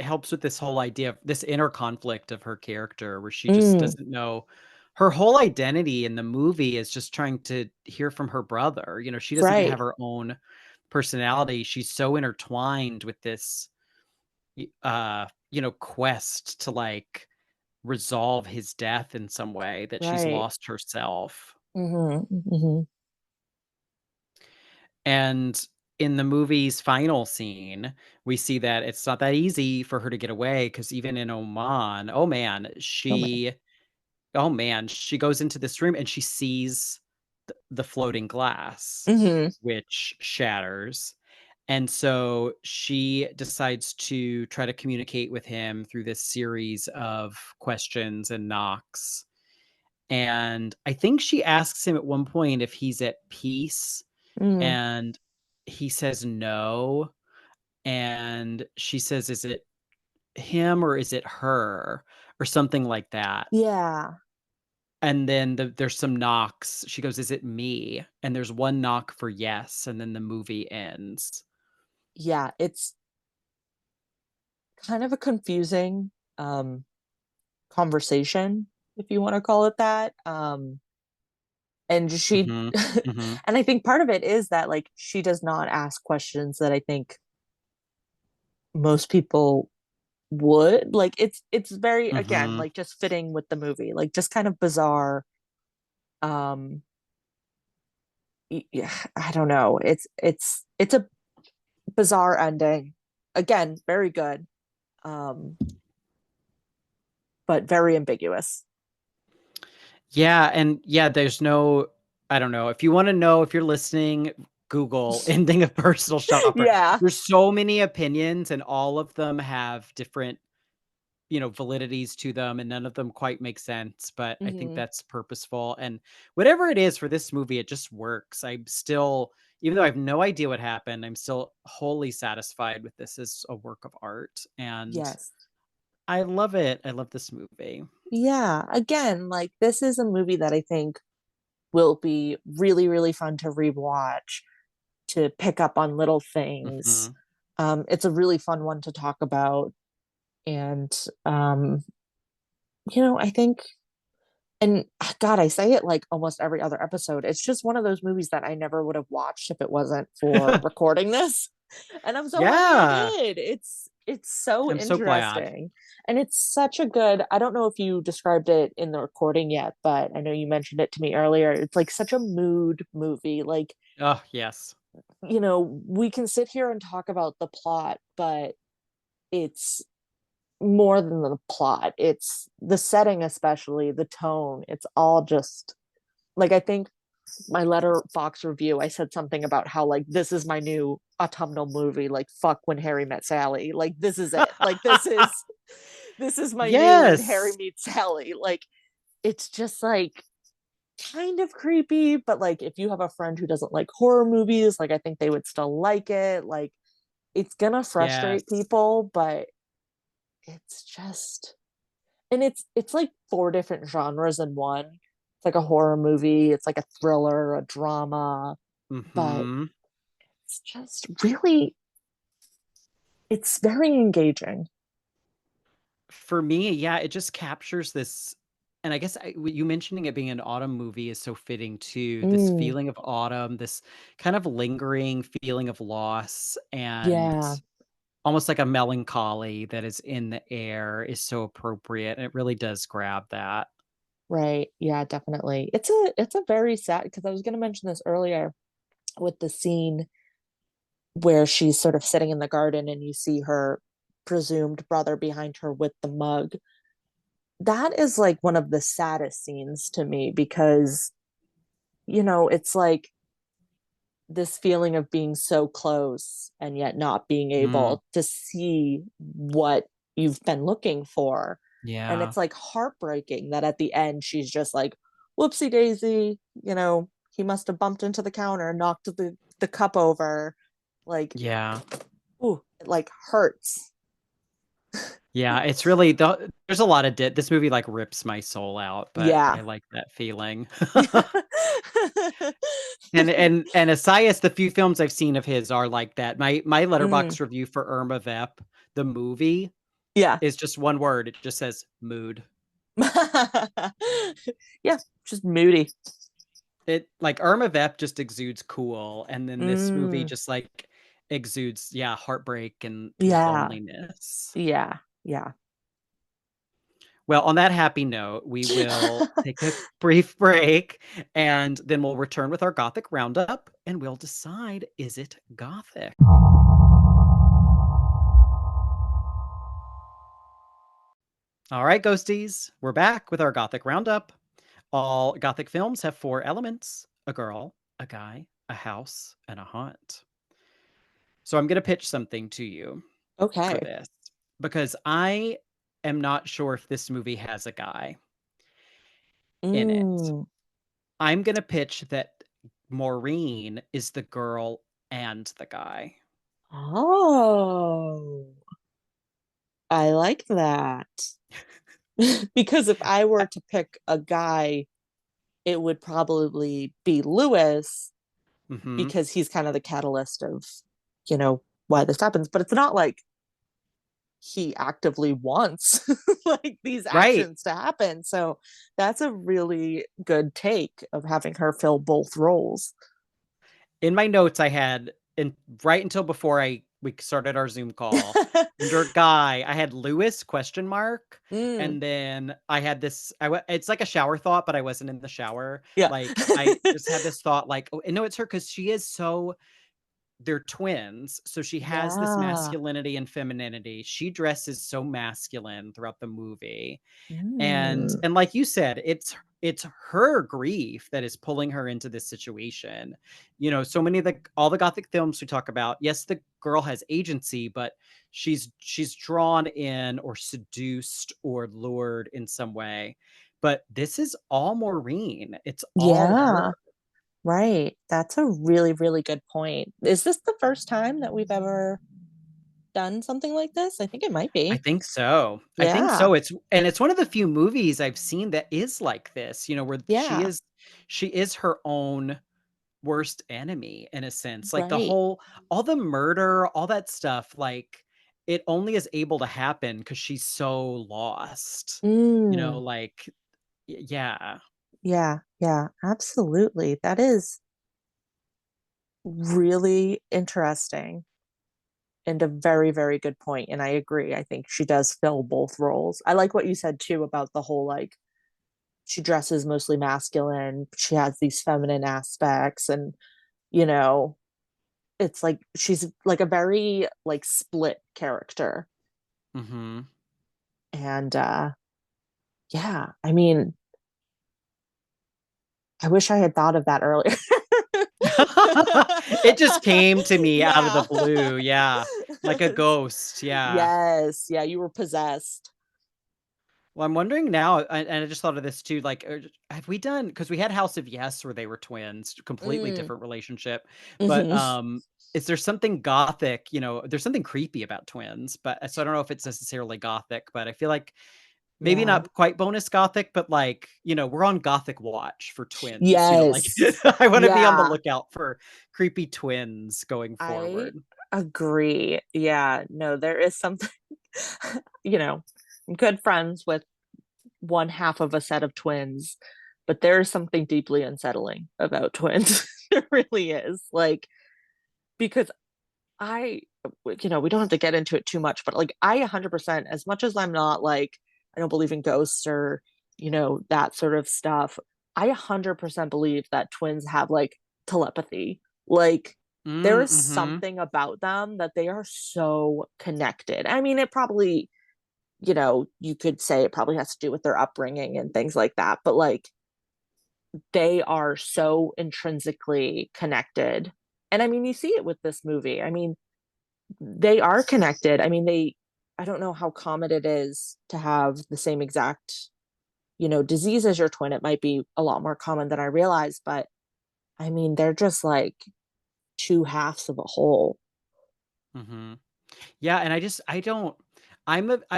[SPEAKER 1] helps with this whole idea of this inner conflict of her character where she just
[SPEAKER 2] mm,
[SPEAKER 1] doesn't know her whole identity in the movie is just trying to hear from her brother. She doesn't have
[SPEAKER 2] right,
[SPEAKER 1] her own personality. She's so intertwined with this quest to, like, resolve his death in some way that she's
[SPEAKER 2] right.
[SPEAKER 1] lost herself.
[SPEAKER 2] Mm-hmm, mm-hmm.
[SPEAKER 1] And in the movie's final scene, we see that it's not that easy for her to get away, because even in Oman,
[SPEAKER 2] Oh man.
[SPEAKER 1] she goes into this room and she sees the floating glass,
[SPEAKER 2] Mm-hmm.
[SPEAKER 1] which shatters. And so she decides to try to communicate with him through this series of questions and knocks. And I think she asks him at one point if he's at peace,
[SPEAKER 2] Mm.
[SPEAKER 1] and he says no. And she says, "Is it him or is it her?" Or something like that.
[SPEAKER 2] Yeah.
[SPEAKER 1] And then there's some knocks. She goes, "Is it me?" And there's one knock for yes, and then the movie ends.
[SPEAKER 2] Yeah. kind of a confusing conversation, if you want to call it that. And she
[SPEAKER 1] Hmm. Hmm.
[SPEAKER 2] and I think part of it is that like she does not ask questions that I think most people would. Like it's very, again,
[SPEAKER 1] Hmm.
[SPEAKER 2] like just fitting with the movie, like just kind of bizarre. um yeah, I don't know, it's a bizarre ending, again, very good, um but very ambiguous.
[SPEAKER 1] Yeah, and yeah, there's no, I don't know. If you want to know, if you're listening, Google ending of Personal Shopper.
[SPEAKER 2] Yeah.
[SPEAKER 1] There's so many opinions, and all of them have different, validities to them, and none of them quite make sense. But I think
[SPEAKER 2] Hmm.
[SPEAKER 1] that's purposeful. And whatever it is for this movie, it just works. I'm still, even though I have no idea what happened, I'm still wholly satisfied with this as a work of art. And
[SPEAKER 2] Yes.
[SPEAKER 1] I love it. I love this movie.
[SPEAKER 2] Yeah, again, like this is a movie that I think will be really, really fun to rewatch, to pick up on little things.
[SPEAKER 1] Hmm.
[SPEAKER 2] It's a really fun one to talk about. And I think, and God, I say it like almost every other episode. It's just one of those movies that I never would have watched if it wasn't for recording this. And I'm so happy I
[SPEAKER 1] Yeah.
[SPEAKER 2] did. It's so
[SPEAKER 1] I'm so glad.
[SPEAKER 2] interesting. And it's such a good, I don't know if you described it in the recording yet, but I know you mentioned it to me earlier. It's like such a mood movie. Like,
[SPEAKER 1] Oh, yes.
[SPEAKER 2] we can sit here and talk about the plot, but it's more than the plot. It's the setting, especially the tone. It's all just like, I think my letterbox review, I said something about how like this is my new autumnal movie, like fuck When Harry Met Sally. Like this is it. Like this is my new When Harry
[SPEAKER 1] Yes.
[SPEAKER 2] Meets Sally. Like it's just like kind of creepy, but like if you have a friend who doesn't like horror movies, like I think they would still like it. Like it's gonna
[SPEAKER 1] Yes.
[SPEAKER 2] frustrate people, but it's just, and it's like four different genres in one. It's like a horror movie, it's like a thriller, a drama, but
[SPEAKER 1] Hmm.
[SPEAKER 2] it's just really, it's very engaging.
[SPEAKER 1] For me, yeah, it just captures this. And I guess you mentioning it being an autumn movie is so fitting too. This
[SPEAKER 2] Mm,
[SPEAKER 1] feeling of autumn, this kind of lingering feeling of loss, and
[SPEAKER 2] yeah,
[SPEAKER 1] almost like a melancholy that is in the air is so appropriate. And it really does grab that.
[SPEAKER 2] right. Yeah, definitely. It's a very sad, because I was going to mention this earlier with the scene where she's sort of sitting in the garden and you see her presumed brother behind her with the mug. That is like one of the saddest scenes to me, because it's like this feeling of being so close and yet not being
[SPEAKER 1] Mm,
[SPEAKER 2] able to see what you've been looking for. And
[SPEAKER 1] yeah.
[SPEAKER 2] it's like heartbreaking that at the end she's just like, whoopsie daisy, he must have bumped into the counter and knocked the cup over. Like,
[SPEAKER 1] Yeah.
[SPEAKER 2] ooh, it like hurts.
[SPEAKER 1] Yeah, it's really there's a lot of this movie like rips my soul out, but
[SPEAKER 2] Yeah.
[SPEAKER 1] I like that feeling. And Assayas, the few films I've seen of his are like that. My
[SPEAKER 2] Mm,
[SPEAKER 1] letterbox review for Irma Vep, the movie,
[SPEAKER 2] yeah.
[SPEAKER 1] is just one word. It just says mood.
[SPEAKER 2] Yeah, just moody.
[SPEAKER 1] It like Irma Vep just exudes cool, and then this movie
[SPEAKER 2] Mm,
[SPEAKER 1] just like exudes, yeah, heartbreak and
[SPEAKER 2] yeah.
[SPEAKER 1] loneliness.
[SPEAKER 2] Yeah. Yeah.
[SPEAKER 1] Well, on that happy note, we will take a brief break, and then we'll return with our Gothic roundup, and we'll decide, is it Gothic? All right, ghosties, we're back with our Gothic roundup. All Gothic films have four elements: a girl, a guy, a house, and a haunt. So I'm going to pitch something to you for
[SPEAKER 2] Okay.
[SPEAKER 1] this, because I am not sure if this movie has a guy in it.
[SPEAKER 2] Mm.
[SPEAKER 1] I'm going to pitch that Maureen is the girl and the guy.
[SPEAKER 2] Oh, I like that. Because if I were to pick a guy, it would probably be Lewis,
[SPEAKER 1] Hmm.
[SPEAKER 2] because he's kind of the catalyst of, why this happens. But it's not like he actively wants like these
[SPEAKER 1] Right.
[SPEAKER 2] actions to happen. So that's a really good take of having her fill both roles.
[SPEAKER 1] In my notes, I had right until before we started our Zoom call, under guy, I had Lewis question mark,
[SPEAKER 2] Mm,
[SPEAKER 1] and then I had this. It's like a shower thought, but I wasn't in the shower.
[SPEAKER 2] yeah.
[SPEAKER 1] Like I just had this thought, like, oh, and no, it's her because she is so. They're twins, so she has this
[SPEAKER 2] Yeah.
[SPEAKER 1] masculinity and femininity. She dresses so masculine throughout the movie. And
[SPEAKER 2] Mm.
[SPEAKER 1] like you said, it's her grief that is pulling her into this situation. You know, so many of the all the gothic films we talk about, yes, the girl has agency, but she's drawn in or seduced or lured in some way. But this is all Maureen. It's all
[SPEAKER 2] Yeah.
[SPEAKER 1] her.
[SPEAKER 2] Right. That's a really, really good point. Is this the first time that we've ever done something like this? I think it might
[SPEAKER 1] I
[SPEAKER 2] be.
[SPEAKER 1] think so. I think
[SPEAKER 2] Yeah.
[SPEAKER 1] so. It's one of the few movies I've seen that is like this, you know, where
[SPEAKER 2] Yeah.
[SPEAKER 1] she is her own worst enemy in a sense. Like
[SPEAKER 2] Right.
[SPEAKER 1] all the murder, all that stuff, like it only is able to happen because she's so lost. You know,
[SPEAKER 2] Mm.
[SPEAKER 1] like yeah.
[SPEAKER 2] Yeah. Yeah. Absolutely. That is really interesting and a very, very good point. And I agree. I think she does fill both roles. I like what you said too about the whole like she dresses mostly masculine, she has these feminine aspects, and you know, it's like she's like a very like split character.
[SPEAKER 1] Mhm.
[SPEAKER 2] And yeah, I mean, I wish I had thought of that earlier.
[SPEAKER 1] It just came to me out of the
[SPEAKER 2] Yeah.
[SPEAKER 1] blue. Yeah. Like a ghost. Yeah.
[SPEAKER 2] Yes, yeah, you were possessed.
[SPEAKER 1] Well, I'm wondering now, and I just thought of this too. Like, have we done? Because we had House of Yes, where they were twins, completely
[SPEAKER 2] Mm.
[SPEAKER 1] different relationship. But
[SPEAKER 2] Mhm.
[SPEAKER 1] is there something gothic? You know, there's something creepy about twins. But so I don't know if it's necessarily gothic, but I feel like maybe
[SPEAKER 2] Yeah.
[SPEAKER 1] not quite bonus gothic, but like you know, we're on gothic watch for twins. You know, like
[SPEAKER 2] Yes.
[SPEAKER 1] I want to be on the
[SPEAKER 2] Yeah,
[SPEAKER 1] lookout for creepy twins going
[SPEAKER 2] I
[SPEAKER 1] forward.
[SPEAKER 2] agree. Yeah, no, there is something, you know, I'm good friends with one half of a set of twins, but there is something deeply unsettling about twins. It really is. Like, because I, you know, we don't have to get into it too much, but like, I 100%, as much as I'm not like, I don't believe in ghosts or, you know, that sort of stuff, I 100% believe that twins have like telepathy. Like, there is
[SPEAKER 1] Mm-hmm.
[SPEAKER 2] something about them that they are so connected. I mean, it probably, you know, you could say it probably has to do with their upbringing and things like that, but like, they are so intrinsically connected. And I mean, you see it with this movie. I mean, they are connected. I mean, I don't know how common it is to have the same exact, you know, disease as your twin. It might be a lot more common than I realize, but I mean, they're just like two halves of a whole.
[SPEAKER 1] Mm-hmm. Yeah, and I don't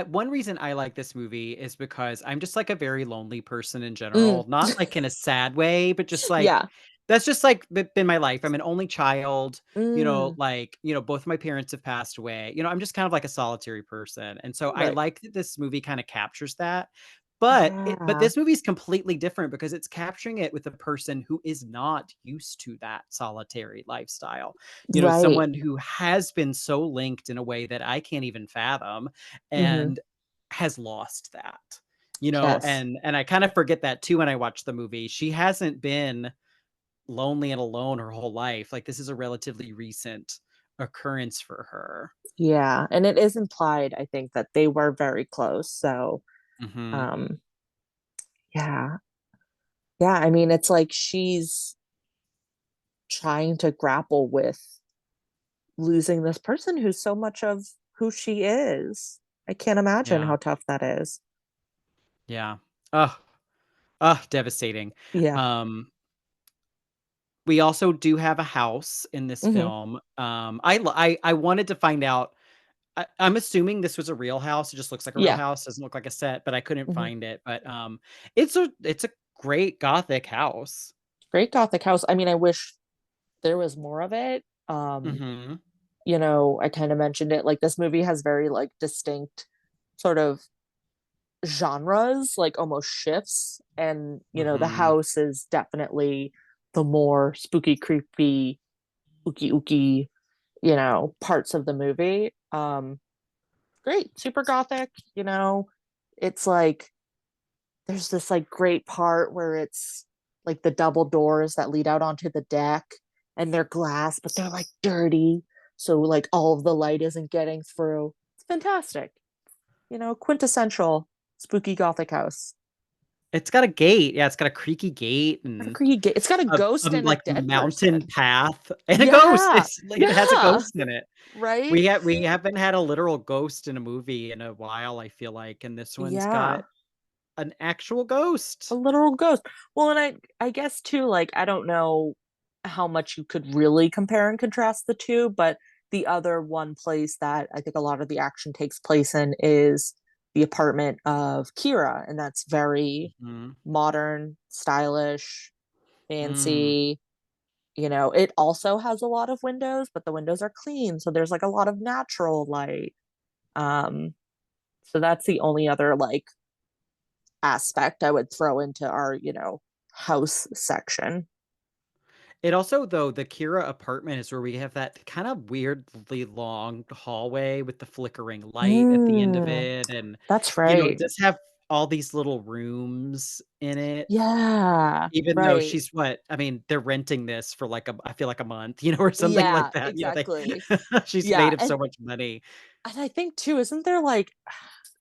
[SPEAKER 1] one reason I like this movie is because I'm just like a very lonely person in
[SPEAKER 2] Mm.
[SPEAKER 1] general, not like in a sad way, but just like
[SPEAKER 2] Yeah.
[SPEAKER 1] that's just like been my life. I'm an only child, you know,
[SPEAKER 2] Mm.
[SPEAKER 1] like, you know, both my parents have passed away. You know, I'm just kind of like a solitary person. And so I
[SPEAKER 2] Right.
[SPEAKER 1] like that this movie kind of captures that. But
[SPEAKER 2] Yeah.
[SPEAKER 1] this movie is completely different because it's capturing it with a person who is not used to that solitary lifestyle. You know,
[SPEAKER 2] Right.
[SPEAKER 1] someone who has been so linked in a way that I can't even fathom
[SPEAKER 2] Hmm.
[SPEAKER 1] and has lost that. You know,
[SPEAKER 2] Yes.
[SPEAKER 1] and I kind of forget that too when I watch the movie. She hasn't been lonely and alone her whole life. Like this is a relatively recent occurrence for her.
[SPEAKER 2] Yeah. And it is implied, I think, that they were very close. So,
[SPEAKER 1] Mhm.
[SPEAKER 2] um, yeah. Yeah. I mean, it's like she's trying to grapple with losing this person who's so much of who she is. I can't imagine
[SPEAKER 1] Yeah.
[SPEAKER 2] how tough that is.
[SPEAKER 1] Yeah. Oh, oh, devastating.
[SPEAKER 2] Yeah.
[SPEAKER 1] Um, we also do have a house in this
[SPEAKER 2] Hmm.
[SPEAKER 1] film. I wanted to find out. I'm assuming this was a real house. It just looks like a real
[SPEAKER 2] Yeah.
[SPEAKER 1] house. Doesn't look like a set, but I couldn't
[SPEAKER 2] Hmm.
[SPEAKER 1] find it. But it's a great gothic house.
[SPEAKER 2] Great Gothic house. I mean, I wish there was more of it.
[SPEAKER 1] Hmm.
[SPEAKER 2] I kind of mentioned it, like this movie has very like distinct sort of genres, like almost shifts. And, the
[SPEAKER 1] Hmm.
[SPEAKER 2] house is definitely the more spooky, creepy, ooky ooky, parts of the movie. Great, super gothic, it's like there's this like great part where it's like the double doors that lead out onto the deck and they're glass, but they're like dirty. So like all of the light isn't getting through. It's fantastic. Quintessential spooky gothic house.
[SPEAKER 1] It's got a gate. Yeah, it's got a creaky gate and
[SPEAKER 2] It's got a ghost and a
[SPEAKER 1] like
[SPEAKER 2] dead
[SPEAKER 1] mountain
[SPEAKER 2] person.
[SPEAKER 1] path and a ghost.
[SPEAKER 2] Yeah.
[SPEAKER 1] It has a
[SPEAKER 2] Yeah.
[SPEAKER 1] ghost in it.
[SPEAKER 2] Right?
[SPEAKER 1] We haven't had a literal ghost in a movie in a while, I feel like, and this one's got
[SPEAKER 2] Yeah.
[SPEAKER 1] an actual
[SPEAKER 2] A
[SPEAKER 1] ghost.
[SPEAKER 2] literal ghost. Well, and I guess too, like I don't know how much you could really compare and contrast the two, but the other one place that I think a lot of the action takes place in is the apartment of Kira, and that's very
[SPEAKER 1] Mhm.
[SPEAKER 2] modern, stylish,
[SPEAKER 1] Mm.
[SPEAKER 2] fancy. It also has a lot of windows, but the windows are clean, so there's like a lot of natural light. Um, so that's the only other like aspect I would throw into our, house section.
[SPEAKER 1] It also, though, the Kira apartment is where we have that kind of weirdly long hallway with the flickering light at the end of
[SPEAKER 2] Mm,
[SPEAKER 1] it, and,
[SPEAKER 2] that's
[SPEAKER 1] it
[SPEAKER 2] right.
[SPEAKER 1] does have all these little rooms in it,
[SPEAKER 2] Yeah,
[SPEAKER 1] even though
[SPEAKER 2] right.
[SPEAKER 1] she's I mean, they're renting this for, like, I feel like a month, or something like
[SPEAKER 2] Yeah,
[SPEAKER 1] that, they
[SPEAKER 2] exactly.
[SPEAKER 1] she's
[SPEAKER 2] Yeah,
[SPEAKER 1] made of so much money.
[SPEAKER 2] and I think too, isn't there like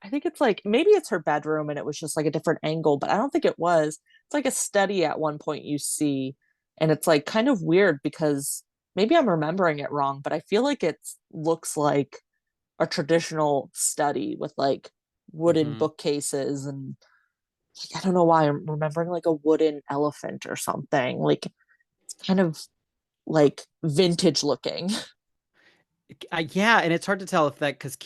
[SPEAKER 2] I think it's like maybe it's her bedroom and it was just like a different angle, but I don't think it was. It's like a study at one point you see, and it's like kind of weird because maybe I'm remembering it wrong, but I feel like it looks like a traditional study with like wooden
[SPEAKER 1] Mhm.
[SPEAKER 2] bookcases and like, I don't know why I'm remembering like a wooden elephant or something. Like it's kind of like vintage looking.
[SPEAKER 1] Yeah, and it's hard to tell if that because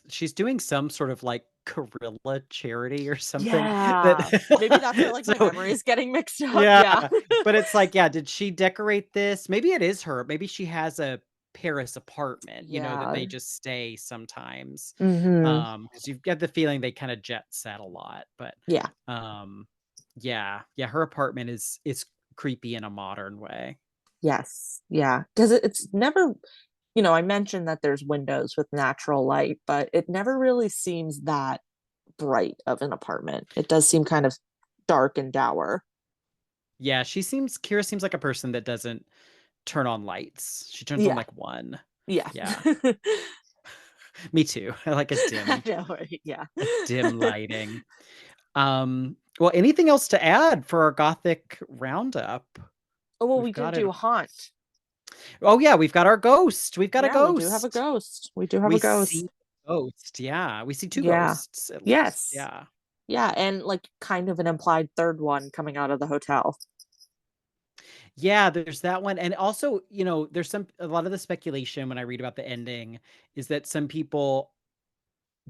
[SPEAKER 1] she's doing some sort of like gorilla charity or something that
[SPEAKER 2] Yeah. Maybe that's where like my
[SPEAKER 1] so
[SPEAKER 2] memory is getting mixed up.
[SPEAKER 1] yeah,
[SPEAKER 2] Yeah.
[SPEAKER 1] but it's like, yeah, did she decorate this? Maybe it is her. Maybe she has a Paris apartment, that
[SPEAKER 2] Yeah.
[SPEAKER 1] they just stay sometimes.
[SPEAKER 2] Mm-hmm.
[SPEAKER 1] Because you've got the feeling they kind of jet set a lot, but
[SPEAKER 2] Yeah.
[SPEAKER 1] um, yeah, her apartment is creepy in a modern way.
[SPEAKER 2] Yes. Yeah. Because it's never, I mentioned that there's windows with natural light, but it never really seems that bright of an apartment. It does seem kind of dark and dour.
[SPEAKER 1] Yeah, Kira seems like a person that doesn't turn on lights. She turns on
[SPEAKER 2] Yeah.
[SPEAKER 1] like one.
[SPEAKER 2] Yeah.
[SPEAKER 1] Yeah. Me too. I like
[SPEAKER 2] I know, right? Yeah.
[SPEAKER 1] a dim lighting. Well, anything else to add for our Gothic roundup?
[SPEAKER 2] Oh, well,
[SPEAKER 1] We've
[SPEAKER 2] we didn't
[SPEAKER 1] got it.
[SPEAKER 2] do haunt.
[SPEAKER 1] Oh yeah, we've got our ghost. We've got a
[SPEAKER 2] Yeah, we do have a
[SPEAKER 1] ghost.
[SPEAKER 2] ghost. We do have
[SPEAKER 1] We
[SPEAKER 2] a
[SPEAKER 1] see
[SPEAKER 2] ghost.
[SPEAKER 1] a ghost. Yeah, we see two
[SPEAKER 2] Yeah.
[SPEAKER 1] ghosts at least.
[SPEAKER 2] Yes.
[SPEAKER 1] Yeah.
[SPEAKER 2] Yeah, and like kind of an implied third one coming out of the hotel.
[SPEAKER 1] Yeah, there's that one. And also, there's a lot of the speculation when I read about the ending is that some people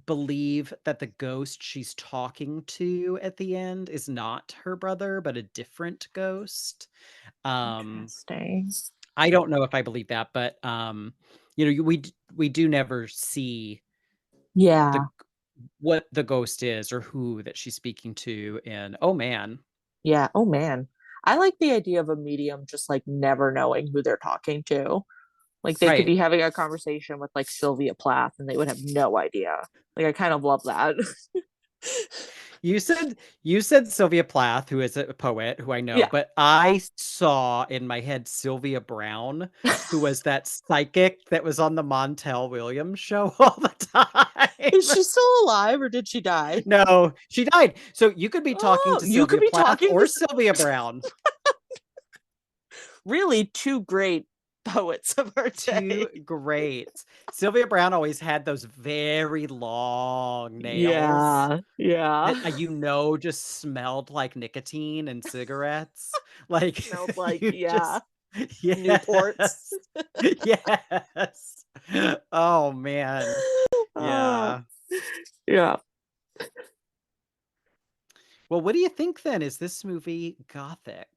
[SPEAKER 1] believe that the ghost she's talking to at the end is not her brother, but a different ghost. Um,
[SPEAKER 2] Interesting.
[SPEAKER 1] I don't know if I believe that, but we do never see
[SPEAKER 2] Yeah.
[SPEAKER 1] the what the ghost is or who that she's speaking to. And oh man,
[SPEAKER 2] Yeah. Oh man. I like the idea of a medium just like never knowing who they're talking to. Like they could
[SPEAKER 1] right.
[SPEAKER 2] be having a conversation with like Sylvia Plath and they would have no idea. Like I kind of love that.
[SPEAKER 1] You said Sylvia Plath, who is a poet who I know,
[SPEAKER 2] Yeah.
[SPEAKER 1] but I saw in my head Sylvia Brown, who was that psychic that was on the Montel Williams show all the
[SPEAKER 2] Is
[SPEAKER 1] time.
[SPEAKER 2] she still alive or did she die?
[SPEAKER 1] No, she died. So you could be talking
[SPEAKER 2] Oh,
[SPEAKER 1] to
[SPEAKER 2] you could
[SPEAKER 1] Sylvia
[SPEAKER 2] be
[SPEAKER 1] Plath
[SPEAKER 2] talking
[SPEAKER 1] or
[SPEAKER 2] to
[SPEAKER 1] Sylvia Brown.
[SPEAKER 2] really two great poets of our
[SPEAKER 1] Two
[SPEAKER 2] day.
[SPEAKER 1] greats. Sylvia Brown always had those very long nails
[SPEAKER 2] Yeah. Yeah.
[SPEAKER 1] that just smelled like nicotine and cigarettes. Like
[SPEAKER 2] Smelled like,
[SPEAKER 1] you
[SPEAKER 2] yeah,
[SPEAKER 1] just
[SPEAKER 2] Newports.
[SPEAKER 1] yes. Yes. Oh man.
[SPEAKER 2] Oh,
[SPEAKER 1] Yeah.
[SPEAKER 2] yeah.
[SPEAKER 1] Well, what do you think then? Is this movie gothic?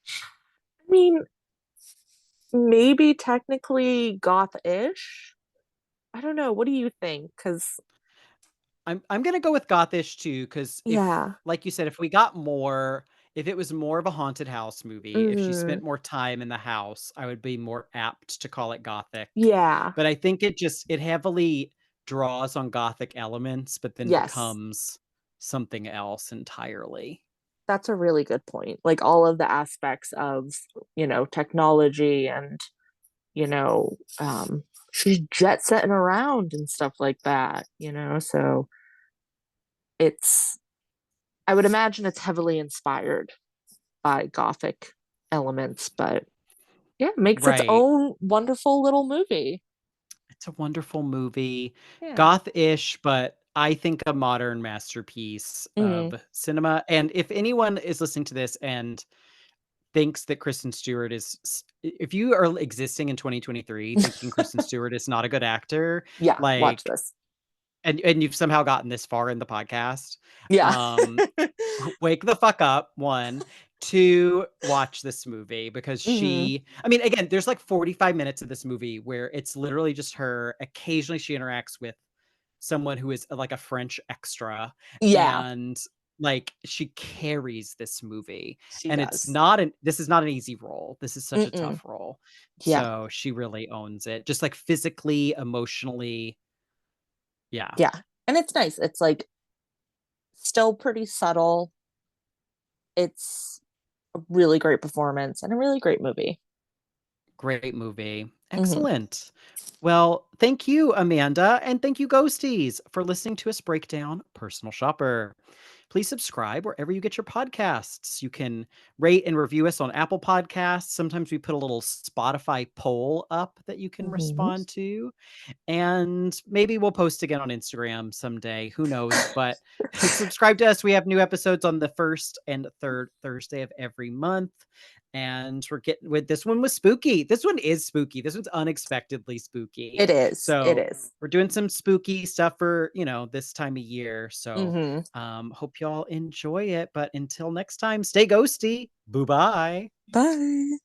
[SPEAKER 2] I mean, maybe technically goth-ish. I don't know. What do you think? Because
[SPEAKER 1] I'm gonna go with Gothish too, because if,
[SPEAKER 2] yeah.
[SPEAKER 1] like you said, if it was more of a haunted house movie, if she
[SPEAKER 2] Hmm.
[SPEAKER 1] spent more time in the house, I would be more apt to call it Gothic.
[SPEAKER 2] Yeah.
[SPEAKER 1] But I think it heavily draws on Gothic elements, but then
[SPEAKER 2] Yes.
[SPEAKER 1] becomes something else entirely.
[SPEAKER 2] That's a really good point. Like all of the aspects of, technology and, you know, um, she's jet setting around and stuff like that. So it's, I would imagine it's heavily inspired by Gothic elements, but yeah, it makes its
[SPEAKER 1] Right.
[SPEAKER 2] own wonderful little movie.
[SPEAKER 1] It's a wonderful movie,
[SPEAKER 2] Yeah.
[SPEAKER 1] goth-ish, but I think a modern masterpiece
[SPEAKER 2] Hmm.
[SPEAKER 1] of cinema. And if anyone is listening to this and thinks that Kristen Stewart if you are existing in 2023 thinking Kristen Stewart is not a good actor,
[SPEAKER 2] Yeah, watch
[SPEAKER 1] like,
[SPEAKER 2] this.
[SPEAKER 1] and you've somehow gotten this far in the podcast,
[SPEAKER 2] Yeah.
[SPEAKER 1] um, wake the fuck up, one. Two, watch this movie because
[SPEAKER 2] Hmm.
[SPEAKER 1] I mean, again, there's like 45 minutes of this movie where it's literally just her. Occasionally she interacts with someone who is like a French extra,
[SPEAKER 2] Yeah,
[SPEAKER 1] and like she carries this movie.
[SPEAKER 2] she
[SPEAKER 1] And
[SPEAKER 2] does.
[SPEAKER 1] this is not an easy role. This is such a
[SPEAKER 2] Mm-mm.
[SPEAKER 1] tough role.
[SPEAKER 2] Yeah,
[SPEAKER 1] So she really owns it. Just like physically, emotionally. Yeah.
[SPEAKER 2] yeah. And it's nice. It's like still pretty subtle. It's a really great performance and a really great movie.
[SPEAKER 1] Great movie.
[SPEAKER 2] Hmm.
[SPEAKER 1] Excellent. Well, thank you, Amanda, and thank you, Ghosties, for listening to us break down Personal Shopper. Please subscribe wherever you get your podcasts. You can rate and review us on Apple Podcasts. Sometimes we put a little Spotify poll up that you can
[SPEAKER 2] Hmm.
[SPEAKER 1] respond to. And maybe we'll post again on Instagram someday. Who knows? But subscribe to us. We have new episodes on the first and third Thursday of every month. And we're getting with this one was spooky. This one is spooky. This one's unexpectedly spooky.
[SPEAKER 2] It is. It
[SPEAKER 1] So
[SPEAKER 2] is.
[SPEAKER 1] we're doing some spooky stuff for, this time of year. So
[SPEAKER 2] Hmm.
[SPEAKER 1] hope y'all enjoy it. But until next time, stay ghosty. Bye bye.
[SPEAKER 2] Bye.